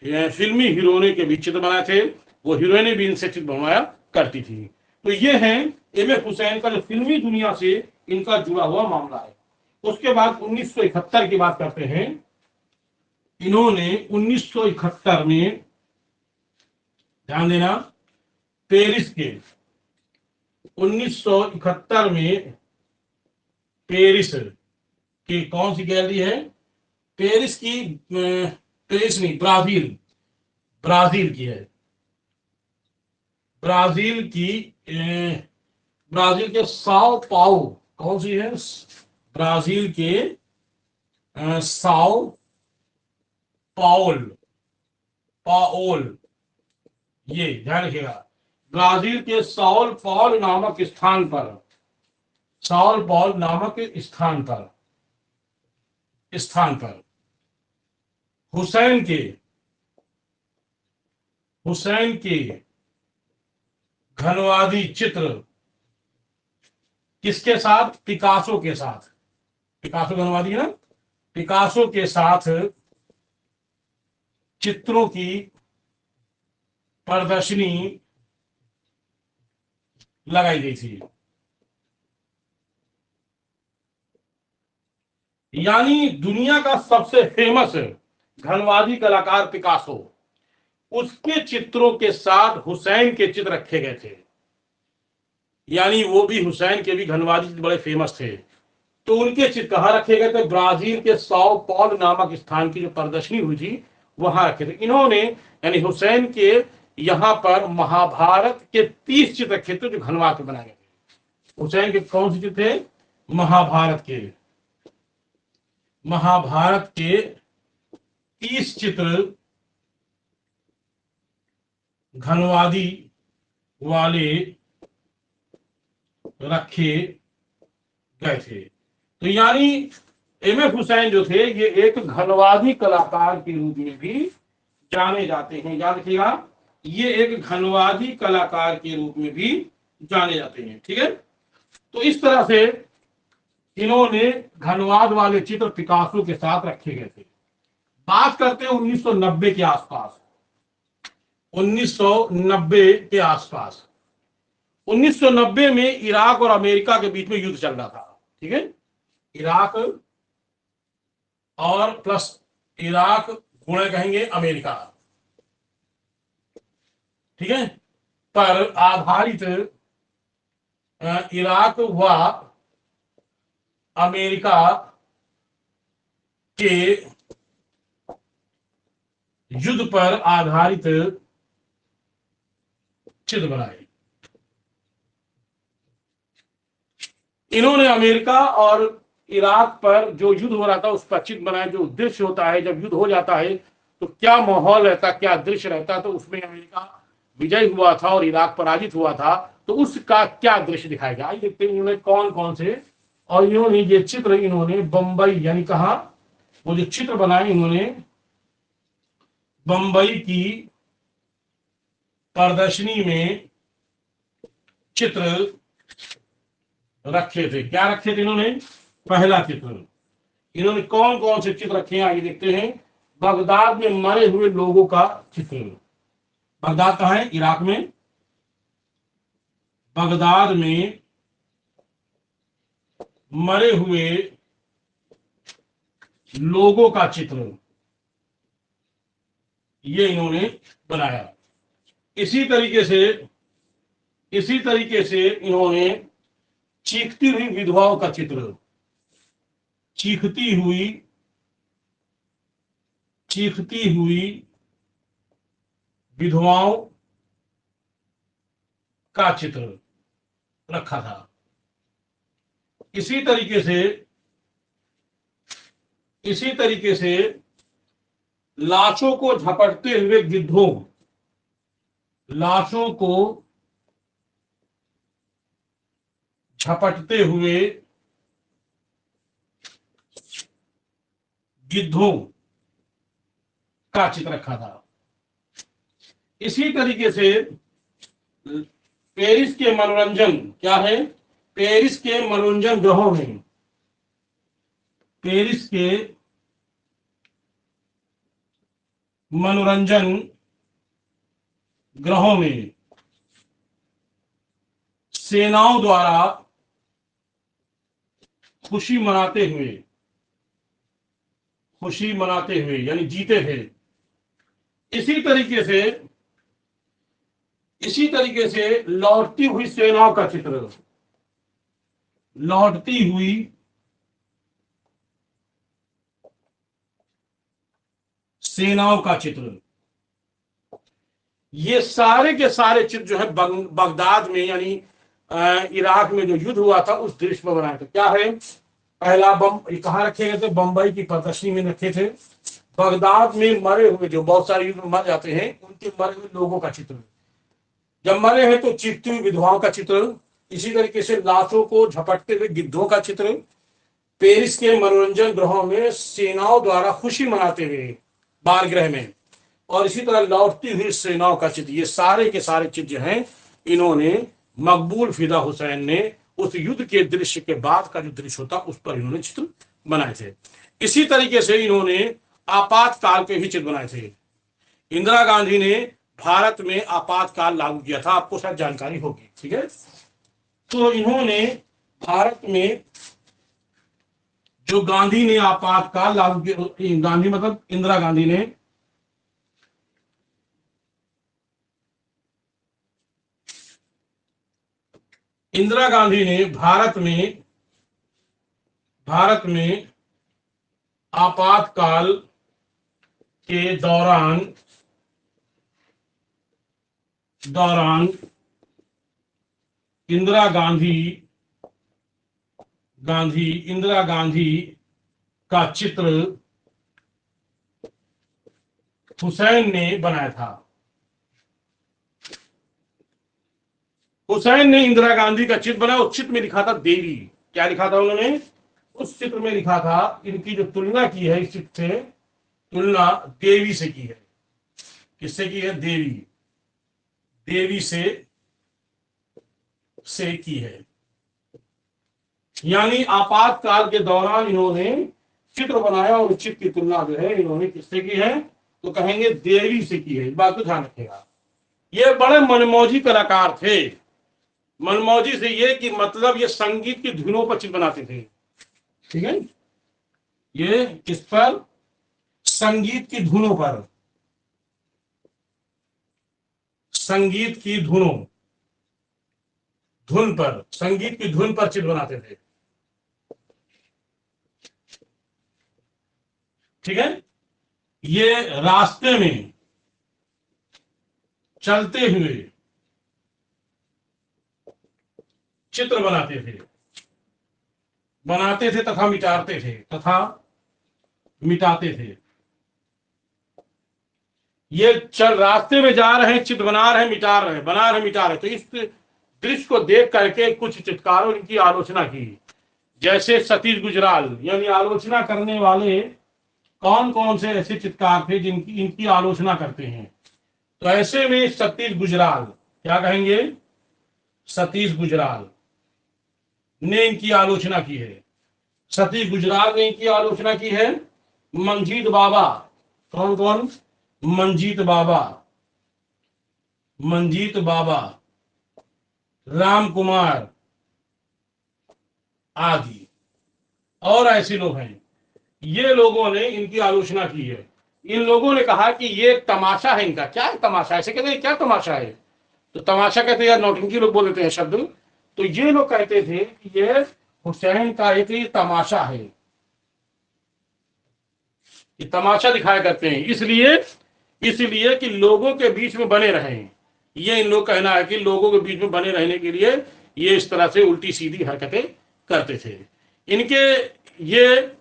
फिल्मी हीरोइनों के भी चित्र बनाए थे, वो हीरोइनें भी इनसे चित्र बनवाया करती थी। तो ये है एम.एफ. हुसैन का जो फिल्मी दुनिया से इनका जुड़ा हुआ मामला है। उसके बाद 1971 की बात करते हैं। इन्होंने 1971 में, ध्यान देना, पेरिस के 1971 में पेरिस की कौन सी गैलरी है? पेरिस की, पेरिस नहीं, ब्राजील, ब्राजील की है, ब्राजील की, ब्राजील के साओ पाओ, कौन सी है? ब्राजील के साओ पाओल, पाओल, ये ध्यान रखिएगा, ब्राजील के साओल पाओल नामक स्थान पर, साओल पाओल नामक स्थान पर, स्थान पर हुसैन के, हुसैन के घनवादी चित्र किसके साथ? पिकासो के साथ। पिकासो घनवादी है ना, पिकासो के साथ चित्रों की प्रदर्शनी लगाई गई थी। यानी दुनिया का सबसे फेमस घनवादी कलाकार पिकासो, उसके चित्रों के साथ हुसैन के चित्र रखे गए थे। यानी वो भी, हुसैन के भी घनवादी बड़े फेमस थे। तो उनके चित्र कहाँ रखे गए थे? ब्राजील के साओ पॉल नामक स्थान की जो प्रदर्शनी हुई थी वहां रखे थे इन्होंने। यानी हुसैन के यहां पर महाभारत के 30 चित्र रखे थे जो घनवा के बनाए गए थे। हुसैन के कौन से चित्र थे? महाभारत के 30 चित्र घनवादी वाले रखे गए थे। तो यानी एम एफ हुसैन जो थे ये एक घनवादी कलाकार के रूप में भी जाने जाते हैं। याद रखिएगा, ये एक घनवादी कलाकार के रूप में भी जाने जाते हैं। ठीक है, तो इस तरह से इन्होंने घनवाद वाले चित्र पिकासो के साथ रखे गए थे। बात करते हैं 1990 के आसपास। 1990 के आसपास 1990 में इराक और अमेरिका के बीच में युद्ध चल रहा था। ठीक है, इराक और प्लस इराक गुणे कहेंगे अमेरिका, ठीक है, पर आधारित इराक व अमेरिका के युद्ध पर आधारित चित्र बनाए। इन्होंने अमेरिका और इराक पर जो युद्ध हो रहा था उस पर चित्र बनाए। जो दृश्य होता है जब युद्ध हो जाता है तो क्या माहौल रहता, क्या दृश्य रहता, तो उसमें अमेरिका विजय हुआ था और इराक पराजित हुआ था, तो उसका क्या दृश्य दिखाया गया। आइए देखते हैं इन्होंने कौन कौन से, और इन्होंने ये चित्र इन्होंने बंबई, यानी कहा वो जो चित्र बनाए इन्होंने बंबई की प्रदर्शनी में चित्र रखे थे। क्या रखे थे इन्होंने? पहला चित्र इन्होंने कौन कौन से चित्र रखे हैं आइए देखते हैं। बगदाद में मरे हुए लोगों का चित्र। बगदाद कहाँ है? इराक में। बगदाद में मरे हुए लोगों का चित्र ये इन्होंने बनाया। इसी तरीके से इन्होंने चीखती हुई विधवाओं का चित्र, चीखती हुई विधवाओं का चित्र रखा था। इसी तरीके से लाशों को झपटते हुए गिद्धों, लाशों को झपटते हुए गिद्धों का चित्र रखा था। इसी तरीके से पेरिस के मनोरंजन, क्या है? पेरिस के मनोरंजन गृहों में, पेरिस के मनोरंजन गृहों में सेनाओं द्वारा खुशी मनाते हुए यानी जीते थे। इसी तरीके से लौटती हुई सेनाओं का चित्र, लौटती हुई सेनाओं का चित्र, ये सारे के सारे चित्र जो है बगदाद में यानी इराक में जो युद्ध हुआ था उस दृश्य में बनाए थे। क्या है? पहला कहाँ रखे गए थे? बंबई की प्रदर्शनी में रखे थे। बगदाद में मरे हुए, जो बहुत सारे युद्ध में मर जाते हैं, उनके मरे हुए लोगों का चित्र। जब मरे हैं तो चीखती हुई विधवाओं का चित्र। इसी तरीके से लाशों को झपटते हुए गिद्धों का चित्र। पेरिस के मनोरंजन गृहों में सेनाओं द्वारा खुशी मनाते हुए बारगृह में, और इसी तरह लौटती हुई सेनाओं का चित्र। ये सारे के सारे चित्र जो हैं इन्होंने मकबूल फिदा हुसैन ने उस युद्ध के दृश्य के बाद का जो दृश्य होता उस पर इन्होंने चित्र बनाए थे। इसी तरीके से इन्होंने आपातकाल के भी चित्र बनाए थे। इंदिरा गांधी ने भारत में आपातकाल लागू किया था, आपको शायद जानकारी होगी, ठीक है। तो इन्होंने भारत में जो गांधी ने आपातकाल लागू किया, गांधी मतलब इंदिरा गांधी ने भारत में आपातकाल के दौरान इंदिरा गांधी का चित्र हुसैन ने बनाया था। हुसैन ने इंदिरा गांधी का चित्र बनाया, उस चित्र में लिखा था देवी। क्या लिखा था उन्होंने? उस चित्र में लिखा था, इनकी जो तुलना की है इस चित्र से, तुलना देवी से की है। किससे की है? देवी से की है। यानी आपातकाल के दौरान इन्होंने चित्र बनाया और चित्र की तुलना जो है इन्होंने किससे की है? तो कहेंगे देवी से की है। इस बात को ध्यान रखिएगा। ये बड़े मनमौजी कलाकार थे। मनमौजी से ये कि मतलब ये संगीत की धुनों पर चित्र बनाते थे, ठीक है। ये किस पर? संगीत की धुनों पर, संगीत की धुन पर, संगीत की धुन पर चित्र बनाते थे, ठीक है। ये रास्ते में चलते हुए चित्र बनाते थे तथा मिटाते थे। ये चल रास्ते में जा रहे हैं, चित्र बना रहे हैं, मिटा रहे हैं। तो इस दृश्य को देख करके कुछ चित्रकारों ने इनकी आलोचना की, जैसे सतीश गुजराल। यानी आलोचना करने वाले कौन कौन से ऐसे चित्रकार थे जिनकी इनकी आलोचना करते हैं? तो ऐसे में सतीश गुजराल, क्या कहेंगे? सतीश गुजराल ने इनकी आलोचना की है। सतीश गुजराल ने इनकी आलोचना की है। मंजीत बाबा, कौन कौन? मंजीत बाबा, राम कुमार आदि और ऐसे लोग हैं। ये लोगों ने इनकी आलोचना की है। इन लोगों ने कहा कि ये तमाशा है इनका। क्या है तमाशा? ऐसे कहते हैं क्या तमाशा है? तो तमाशा कहते हैं, या नौटंकी लोग बोल देते हैं शब्द। तो ये लोग कहते थे कि ये हुसैन का एक ही तमाशा है, ये तमाशा दिखाया करते हैं, इसलिए कि लोगों के बीच में बने रहें। ये इन लोग कहना है कि लोगों के बीच में बने रहने के लिए ये इस तरह से उल्टी सीधी हरकतें करते थे। इनके ये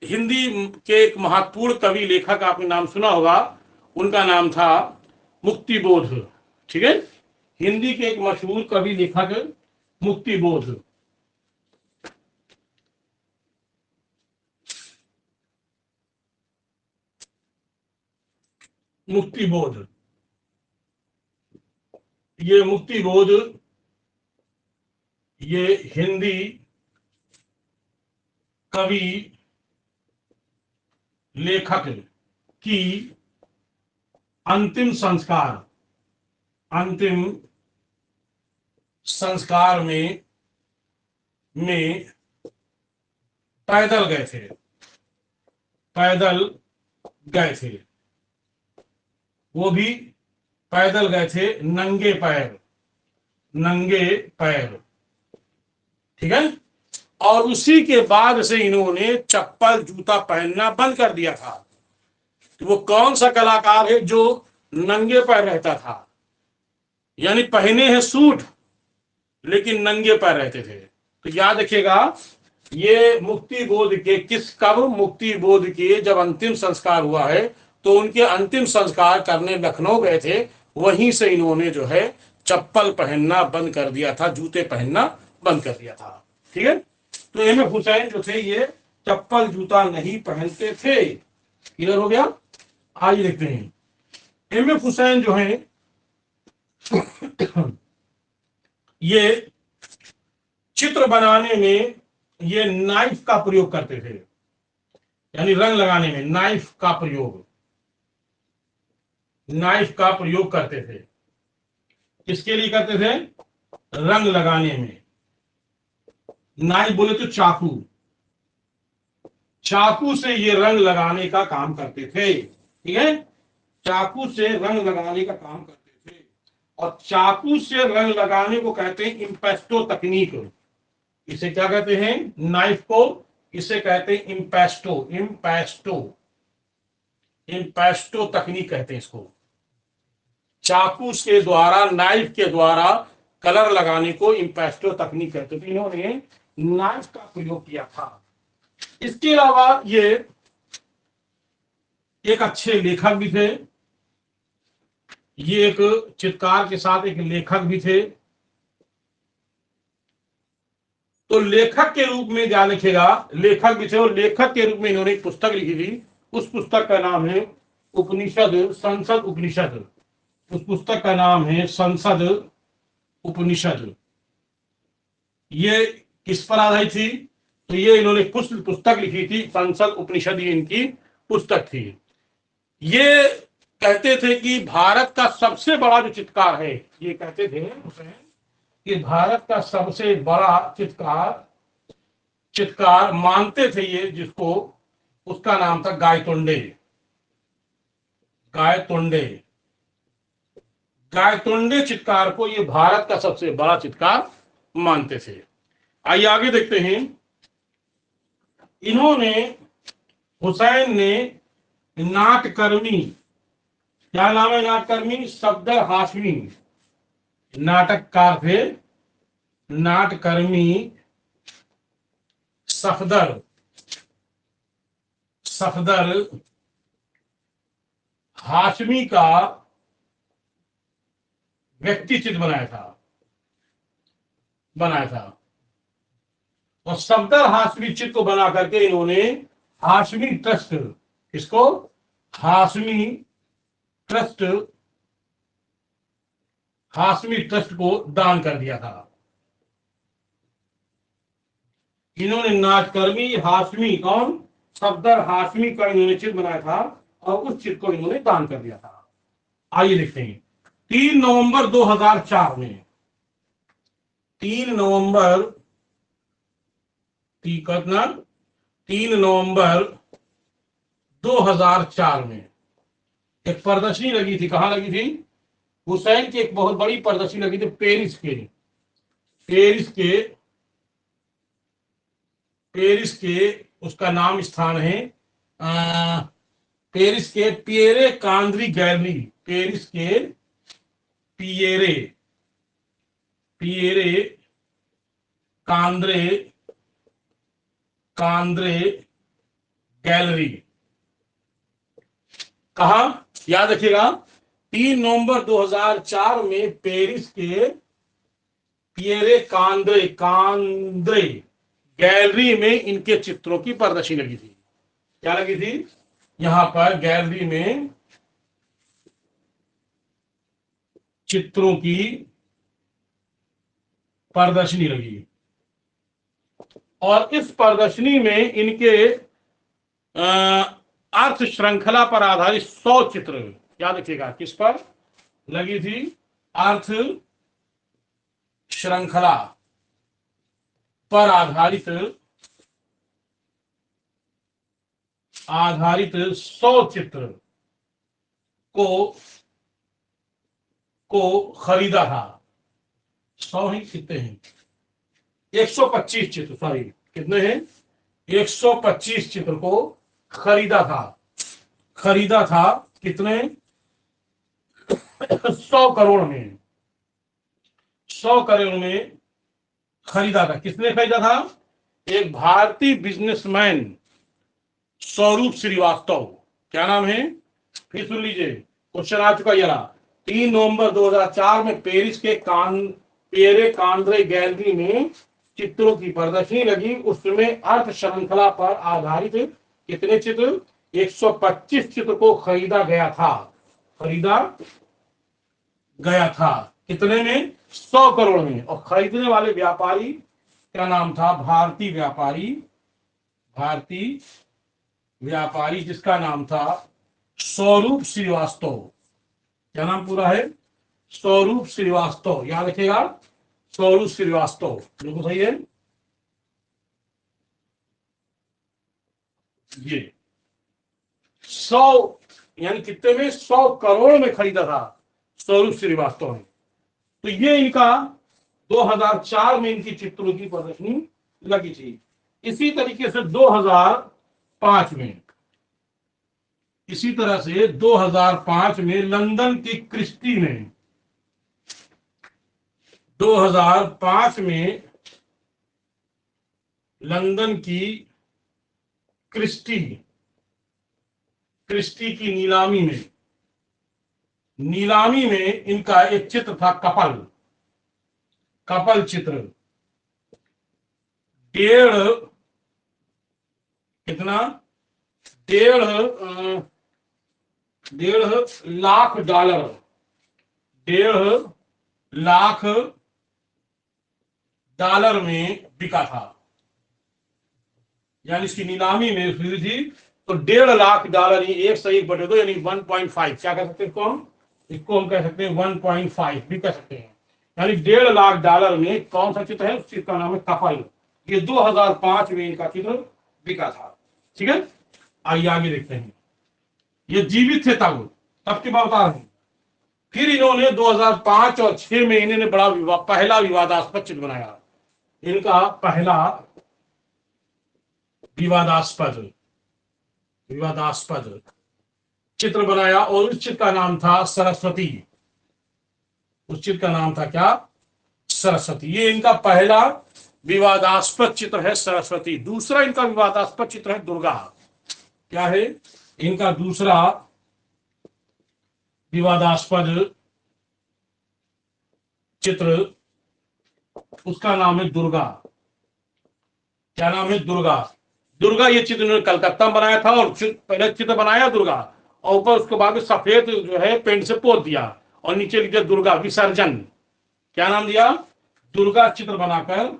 हिंदी के एक महत्वपूर्ण कवि लेखक, आपने नाम सुना होगा, उनका नाम था मुक्तिबोध, ठीक है। हिंदी के एक मशहूर कवि लेखक मुक्तिबोध। मुक्तिबोध ये हिंदी कवि लेखक की अंतिम संस्कार में पैदल गए थे। वो भी पैदल गए थे, नंगे पैर, ठीक है। और उसी के बाद से इन्होंने चप्पल जूता पहनना बंद कर दिया था। तो वो कौन सा कलाकार है जो नंगे पैर रहता था? यानी पहने हैं सूट लेकिन नंगे पैर रहते थे। तो याद रखिएगा, ये मुक्तिबोध के कब मुक्तिबोध के जब अंतिम संस्कार हुआ है, तो उनके अंतिम संस्कार करने लखनऊ गए थे। वहीं से इन्होंने जो है चप्पल पहनना बंद कर दिया था, जूते पहनना बंद कर दिया था, ठीक है। तो एम.एफ. हुसैन जो थे ये चप्पल जूता नहीं पहनते थे। क्लियर हो गया? आइए देखते हैं। एम.एफ. हुसैन जो है ये चित्र बनाने में ये नाइफ का प्रयोग करते थे, यानी रंग लगाने में नाइफ का प्रयोग। नाइफ का प्रयोग करते थे। किसके लिए करते थे? रंग लगाने में। नाइफ बोले तो चाकू, चाकू से ये रंग लगाने का काम करते थे। ठीक है, चाकू से रंग लगाने का काम करते थे। और चाकू से रंग लगाने को कहते हैं इम्पेस्टो तकनीक। इसे क्या कहते हैं? नाइफ को इसे कहते हैं इम्पेस्टो, इम्पेस्टो, इम्पेस्टो तकनीक कहते हैं इसको। चाकू के द्वारा, नाइफ के द्वारा कलर लगाने को इम्पेस्टो तकनीक कहते थे। इन्होंने नाइफ का प्रयोग किया था। इसके अलावा ये एक अच्छे लेखक भी थे। ये एक चित्रकार के साथ एक लेखक भी थे। तो लेखक के रूप में क्या लिखेगा? लेखक भी थे, और लेखक के रूप में इन्होंने एक पुस्तक लिखी थी। उस पुस्तक का नाम है उपनिषद, संसद उपनिषद। उस पुस्तक का नाम है संसद उपनिषद। ये किस पर आधारित थी? तो ये इन्होंने पुस्तक लिखी थी, संसद उपनिषद, ये इनकी पुस्तक थी। ये कहते थे कि भारत का सबसे बड़ा जो चित्रकार है, ये कहते थे कि भारत का सबसे बड़ा चित्रकार मानते थे ये जिसको, उसका नाम था गायतोंडे। गायतोंडे, गायतोंडे चित्रकार को ये भारत का सबसे बड़ा चित्रकार मानते थे। आइए आगे देखते हैं। इन्होंने, हुसैन ने नाटकर्मी, क्या नाम है नाटकर्मी? सफदर हाशमी नाटककार थे। नाटकर्मी सफदर, सफदर हाशमी का व्यक्ति चित्र बनाया था। और सफदर हाशमी चित्र को बना करके इन्होंने हाशमी ट्रस्ट, इसको हाशमी ट्रस्ट, हाशमी ट्रस्ट को दान कर दिया था। इन्होंने नाटकर्मी हाशमी, कौन? सफदर हाशमी का इन्होंने चित्र बनाया था और उस चित्र को इन्होंने दान कर दिया था। आइए देखते हैं। 3 नवंबर 2004 में, 3 नवंबर, 3 नवंबर 2004 में एक प्रदर्शनी लगी थी। कहां लगी थी? हुसैन की एक बहुत बड़ी प्रदर्शनी लगी थी पेरिस के, उसका नाम स्थान है पेरिस के पिएरे कांद्री गैलरी। पेरिस के पिएरे कांद्रे गैलरी। कहा? याद रखिएगा, 3 नवंबर 2004 में पेरिस के पिएरे कांद्रे गैलरी में इनके चित्रों की प्रदर्शनी लगी थी। क्या लगी थी? यहां पर गैलरी में चित्रों की प्रदर्शनी लगी। और इस प्रदर्शनी में इनके अर्थ श्रृंखला पर आधारित 100 चित्र, याद रखिएगा, किस पर लगी थी? अर्थ श्रृंखला पर आधारित 100 चित्र को खरीदा था। 100 ही कितने हैं? 125 चित्र, सॉरी, कितने हैं? 125 चित्र को खरीदा था। कितने? 100 करोड़ में, 100 करोड़ में खरीदा था। किसने खरीदा था? एक भारतीय बिजनेसमैन स्वरूप श्रीवास्तव। क्या नाम है? फिर सुन लीजिए, क्वेश्चन आ चुका। यार 3 नवंबर 2004 में पेरिस के पिएरे कांद्रे गैलरी में चित्रों की प्रदर्शनी लगी। उसमें अर्थ श्रृंखला पर आधारित कितने चित्र? 125 चित्र को खरीदा गया था। कितने में? 100 करोड़ में। और खरीदने वाले व्यापारी का नाम था भारतीय व्यापारी जिसका नाम था स्वरूप श्रीवास्तव। क्या नाम पूरा है? स्वरूप श्रीवास्तव, याद रखिएगा, स्वरूप श्रीवास्तव, बिल्कुल सही है। ये 100 यानी कितने में? 100 करोड़ में खरीदा था स्वरूप श्रीवास्तव ने। तो ये इनका 2004 में इनकी चित्रों की प्रदर्शनी लगी थी। इसी तरीके से 2005 में, इसी तरह से 2005 में लंदन की क्रिस्टी में, 2005 में लंदन की क्रिस्टी की नीलामी में इनका एक चित्र था, कपल चित्र। 1.5 लाख डॉलर, 1.5 लाख डॉलर में बिका था, यानी इसकी नीलामी में हुई थी। तो 1.5 लाख डॉलर, 1/1/2 यानी 1.5, क्या कह सकते हैं इसको हम कह सकते हैं 1.5 भी कह सकते हैं। यानी 1.5 लाख डॉलर में कौन सा चित्र है? उस चित्र का नाम है कपल। ये 2005 में इनका चित्र बिका था। ठीक है, आइए आगे देखते हैं। ये जीवित थे तब की बात बता रहे हैं। फिर इन्होंने 2005 और 6 में इन्होंने पहला विवादास्पद चित्र बनाया। इनका पहला विवादास्पद चित्र बनाया, और उस चित्र का नाम था सरस्वती। उस चित्र का नाम था क्या? सरस्वती। ये इनका पहला विवादास्पद चित्र है, सरस्वती। दूसरा इनका विवादास्पद चित्र है दुर्गा। क्या है इनका दूसरा विवादास्पद चित्र? उसका नाम है दुर्गा। क्या नाम है? दुर्गा। ये चित्र इन्होंने कलकत्ता में बनाया था, और पहले चित्र बनाया दुर्गा, और ऊपर उसके बाद सफेद जो है पेंट से पोत दिया, और नीचे लिखा दुर्गा विसर्जन। क्या नाम दिया? दुर्गा चित्र बनाकर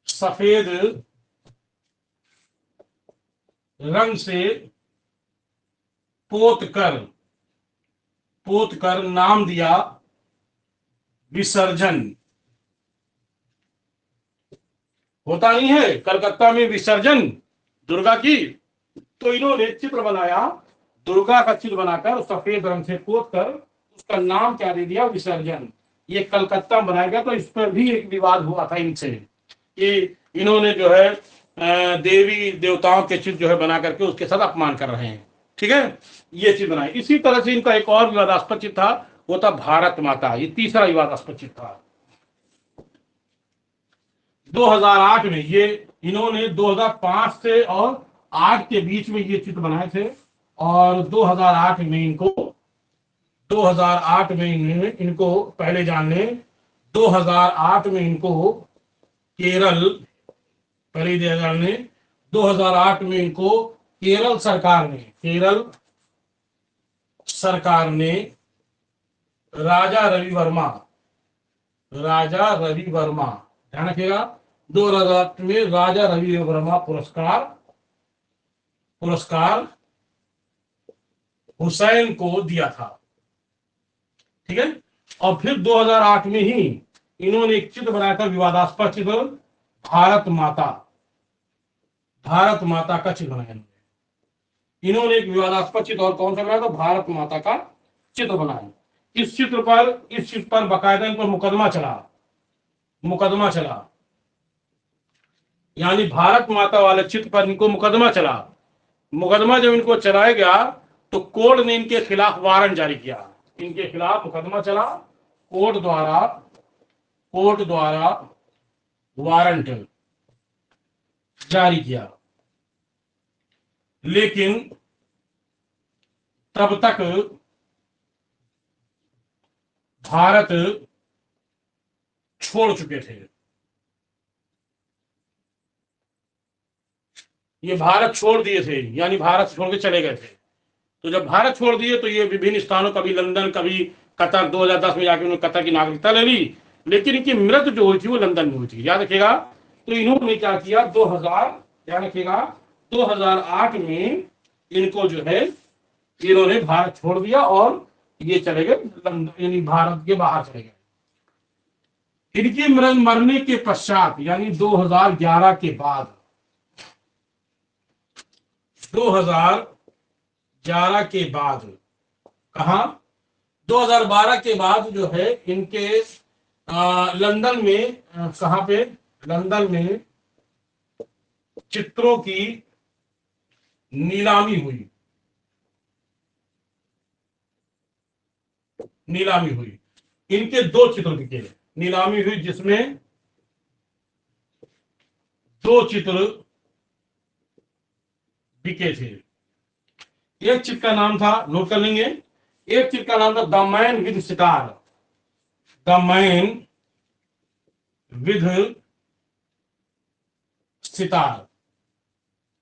सफेद रंग से पोत कर नाम दिया विसर्जन। होता नहीं है कलकत्ता में विसर्जन दुर्गा की, तो इन्होंने चित्र बनाया, दुर्गा का चित्र बनाकर सफेद रंग से पोत कर उसका नाम क्या दे दिया? विसर्जन। ये कलकत्ता में बनाया गया। तो इस पर भी एक विवाद हुआ था इनसे कि इन्होंने जो है देवी देवताओं के चित्र जो है बना करके उसके साथ अपमान कर रहे हैं। ठीक है, ये चित्र बनाए। इसी तरह से इनका एक और विवादास्पद चित्र था, वो था भारत माता। ये तीसरा विवादास्पद चित्र था। 2008 में ये इन्होंने 2005 से और 8 के बीच में ये चित्र बनाए थे, और 2008 में इनको पहले जान लें, 2008 में इनको केरल, पहले जान लें, 2008 में इनको केरल सरकार ने राजा रवि वर्मा, ध्यान रखिएगा, 2008 में राजा रवि वर्मा पुरस्कार हुसैन को दिया था। ठीक है, और फिर 2008 में ही इन्होंने एक चित्र बनाया था, विवादास्पद चित्र, भारत माता का चित्र बनाया। इन्होंने एक विवादास्पद चित्र और कौन सा बनाया था? भारत माता का चित्र बनाया। इस चित्र पर बाकायदा इन पर मुकदमा चला, यानी भारत माता वाले चित्र पर इनको मुकदमा चला। मुकदमा जब इनको चलाया गया तो कोर्ट ने इनके खिलाफ वारंट जारी किया। इनके खिलाफ मुकदमा चला, कोर्ट द्वारा वारंट जारी किया, लेकिन तब तक भारत छोड़ चुके थे। ये भारत छोड़ दिए थे, यानी भारत छोड़ के चले गए थे। तो जब भारत छोड़ दिए तो ये विभिन्न स्थानों, कभी लंदन, कभी कतर, 2010 में जाके उन्होंने कतर की नागरिकता ले ली, लेकिन इनकी मृत्यु जो हुई थी वो लंदन में हुई थी, याद रखिएगा। तो इन्होंने क्या किया, 2008 में इनको जो है इन्होंने भारत छोड़ दिया और ये चले गए लंदन, यानी भारत के बाहर चले गए। इनके मरने के पश्चात यानी 2011 के बाद, 2011 के बाद, कहा 2012 के बाद जो है इनके लंदन में, कहां पे, लंदन में चित्रों की नीलामी हुई, नीलामी हुई। इनके 2 चित्र बिके, नीलामी हुई जिसमें 2 चित्र बिके थे। एक चित्र का नाम था, नोट कर लेंगे, एक चित्र का नाम था the man with sitar, the man with sitar,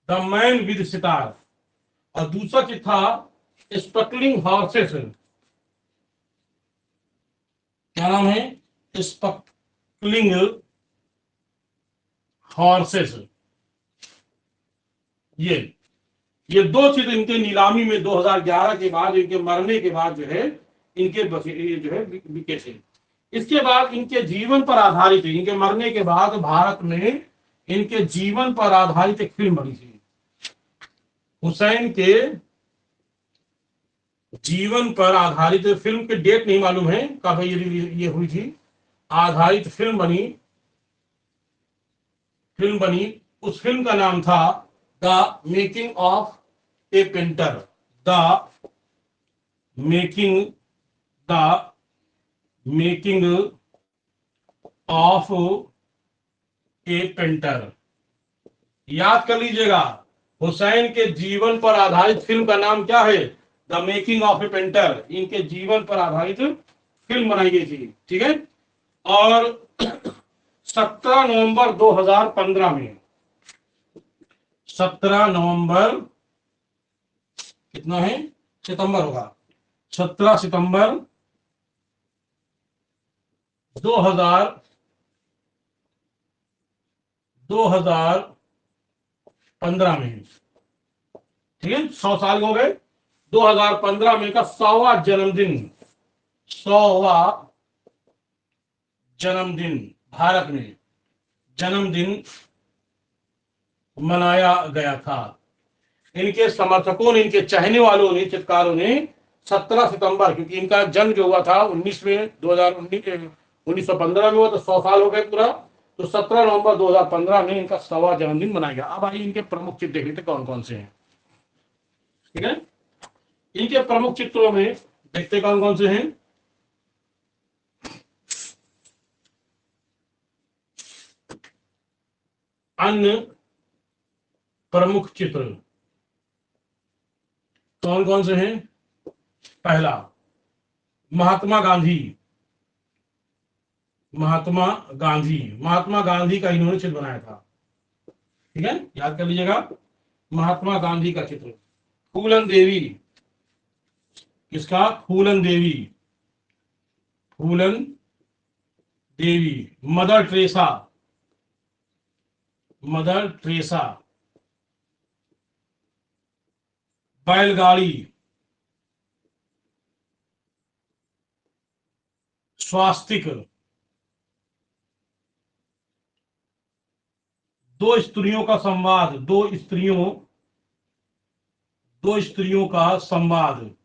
the man with sitar. और दूसरा चित्र था स्पकलिंग हॉर्सेस, क्या नाम है, स्पकलिंग हॉर्सेस। ये 2 चित्र इनके नीलामी में 2011 के बाद, इनके मरने के बाद जो है इनके जो है बिके थे। इसके बाद इनके जीवन पर आधारित, इनके मरने के बाद भारत में इनके जीवन पर आधारित एक फिल्म बनी थी। हुसैन के जीवन पर आधारित फिल्म के डेट नहीं मालूम है कब ये हुई थी, आधारित फिल्म बनी। उस फिल्म का नाम था the making of A painter, the making the making of A painter. याद कर लीजिएगा, हुसैन के जीवन पर आधारित फिल्म का नाम क्या है, the making of A painter. इनके जीवन पर आधारित फिल्म बनाई गई थी, ठीक है। और 17 नवंबर 2015 में, 17 नवंबर, कितना है, सितंबर होगा, 17 सितंबर 2015 में, ठीक है, 100 साल हो गए। 2015 में का 100वां जन्मदिन, 100वां जन्मदिन भारत में जन्मदिन मनाया गया था। इनके समर्थकों ने, इनके चाहने वालों ने, चित्रकारों ने 17 सितंबर, क्योंकि इनका जन्म जो हुआ था 19 में, 1915 में हुआ, तो 100 साल हो गए पूरा। तो 17 नवंबर 2015 में इनका 100वां जन्मदिन मनाया गया। अब आइए इनके प्रमुख चित्र देख लेते कौन कौन से हैं, ठीक है। इनके प्रमुख चित्रों में देखते कौन कौन से हैं। अन्य प्रमुख चित्र कौन कौन से हैं। पहला, महात्मा गांधी, महात्मा गांधी, महात्मा गांधी का इन्होंने चित्र बनाया था, ठीक है, याद कर लीजिएगा, महात्मा गांधी का चित्र। फूलन देवी, किसका, Phoolan Devi, Phoolan Devi. Mother Teresa, Mother Teresa. बैलगाड़ी, स्वास्तिक। 2 स्त्रियों का संवाद, 2 स्त्रियों का संवाद,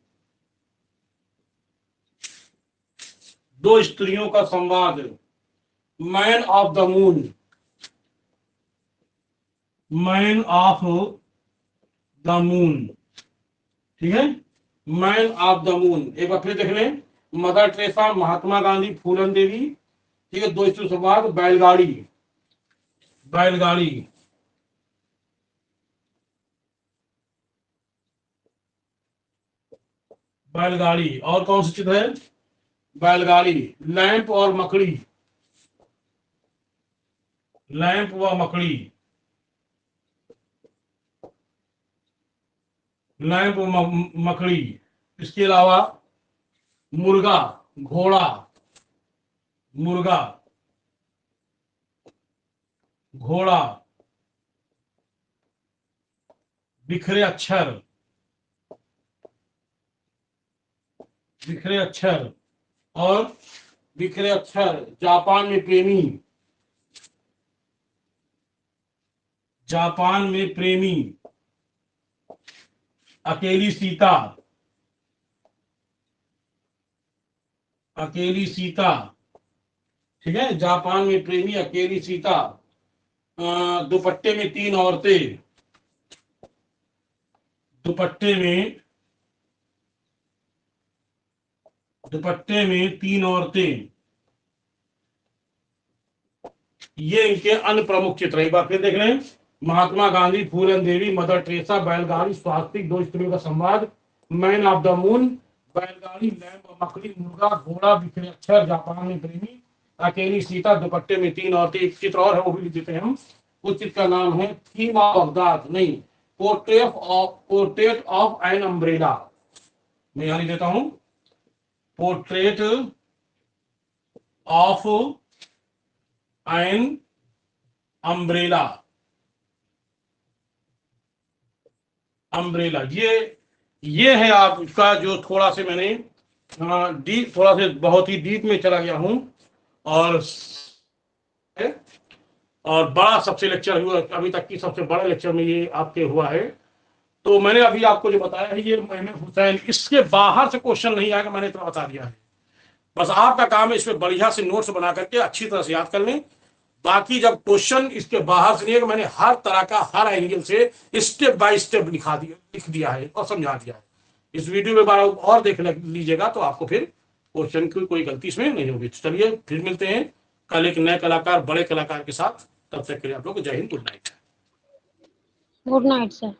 2 स्त्रियों का संवाद। Man of the moon, man of the moon, ठीक है, मैन ऑफ द मून। एक बार फिर देख लें, मदर टेरेसा, महात्मा गांधी, फूलन देवी, ठीक है, 2 स्त्री संवाद। बैलगाड़ी, बैलगाड़ी, बैलगाड़ी। और कौन सा चित्र है, बैलगाड़ी। लैंप और मकड़ी, लैंप व मकड़ी, लैंप व मकड़ी। इसके अलावा मुर्गा, घोड़ा, मुर्गा, घोड़ा, बिखरे अक्षर, बिखरे अक्षर और बिखरे अक्षर, जापान में प्रेमी, जापान में प्रेमी, अकेली सीता, अकेली सीता, ठीक है, जापान में प्रेमी, अकेली सीता, दुपट्टे में तीन औरतें, दुपट्टे में तीन औरतें, ये इनके अन्य प्रमुख चित्र। एक बार फिर देख रहे हैं, महात्मा गांधी, फूलन देवी, मदर टेरेसा, बैलगाड़ी, स्वास्तिक, दो स्त्रियों का संवाद, मैन ऑफ द मून, बैलगाड़ी, लैम्प, मकड़ी, मुर्गा, घोड़ा, बिखरे अक्षर, जापान में प्रेमी, अकेली सीता, दुपट्टे में तीन औरतें। एक चित्र और है, वो भी लिख देते हैं हम। उस चित्र का नाम है थीम ऑफ बगदाद, नहीं, पोर्ट्रेट ऑफ एन अम्ब्रेला। मैं यहां लिख देता हूं, portrait of an umbrella, umbrella, ये है आपका जो थोड़ा से मैंने डीप, थोड़ा से बहुत ही डीप में चला गया हूं। और बड़ा सबसे लेक्चर हुआ अभी तक की सबसे बड़ा लेक्चर में ये आपके हुआ है। तो मैंने अभी आपको जो बताया है ये महमूद हुसैन, इसके बाहर से क्वेश्चन नहीं आएगा, मैंने इतना बता दिया है। बस आपका काम है इसमें बढ़िया से नोट्स बना करके अच्छी तरह से याद कर लें। बाकी जब क्वेश्चन इसके बाहर से नहीं है, मैंने हर तरह का हर एंगल से स्टेप बाय स्टेप लिख दिया है और समझा दिया है। इस वीडियो में बार और देख लीजिएगा तो आपको फिर क्वेश्चन की कोई गलती इसमें नहीं होगी। चलिए फिर मिलते हैं कल एक नए कलाकार, बड़े कलाकार के साथ। तब तक के लिए आप लोग जय Hind, good night. Good night sir.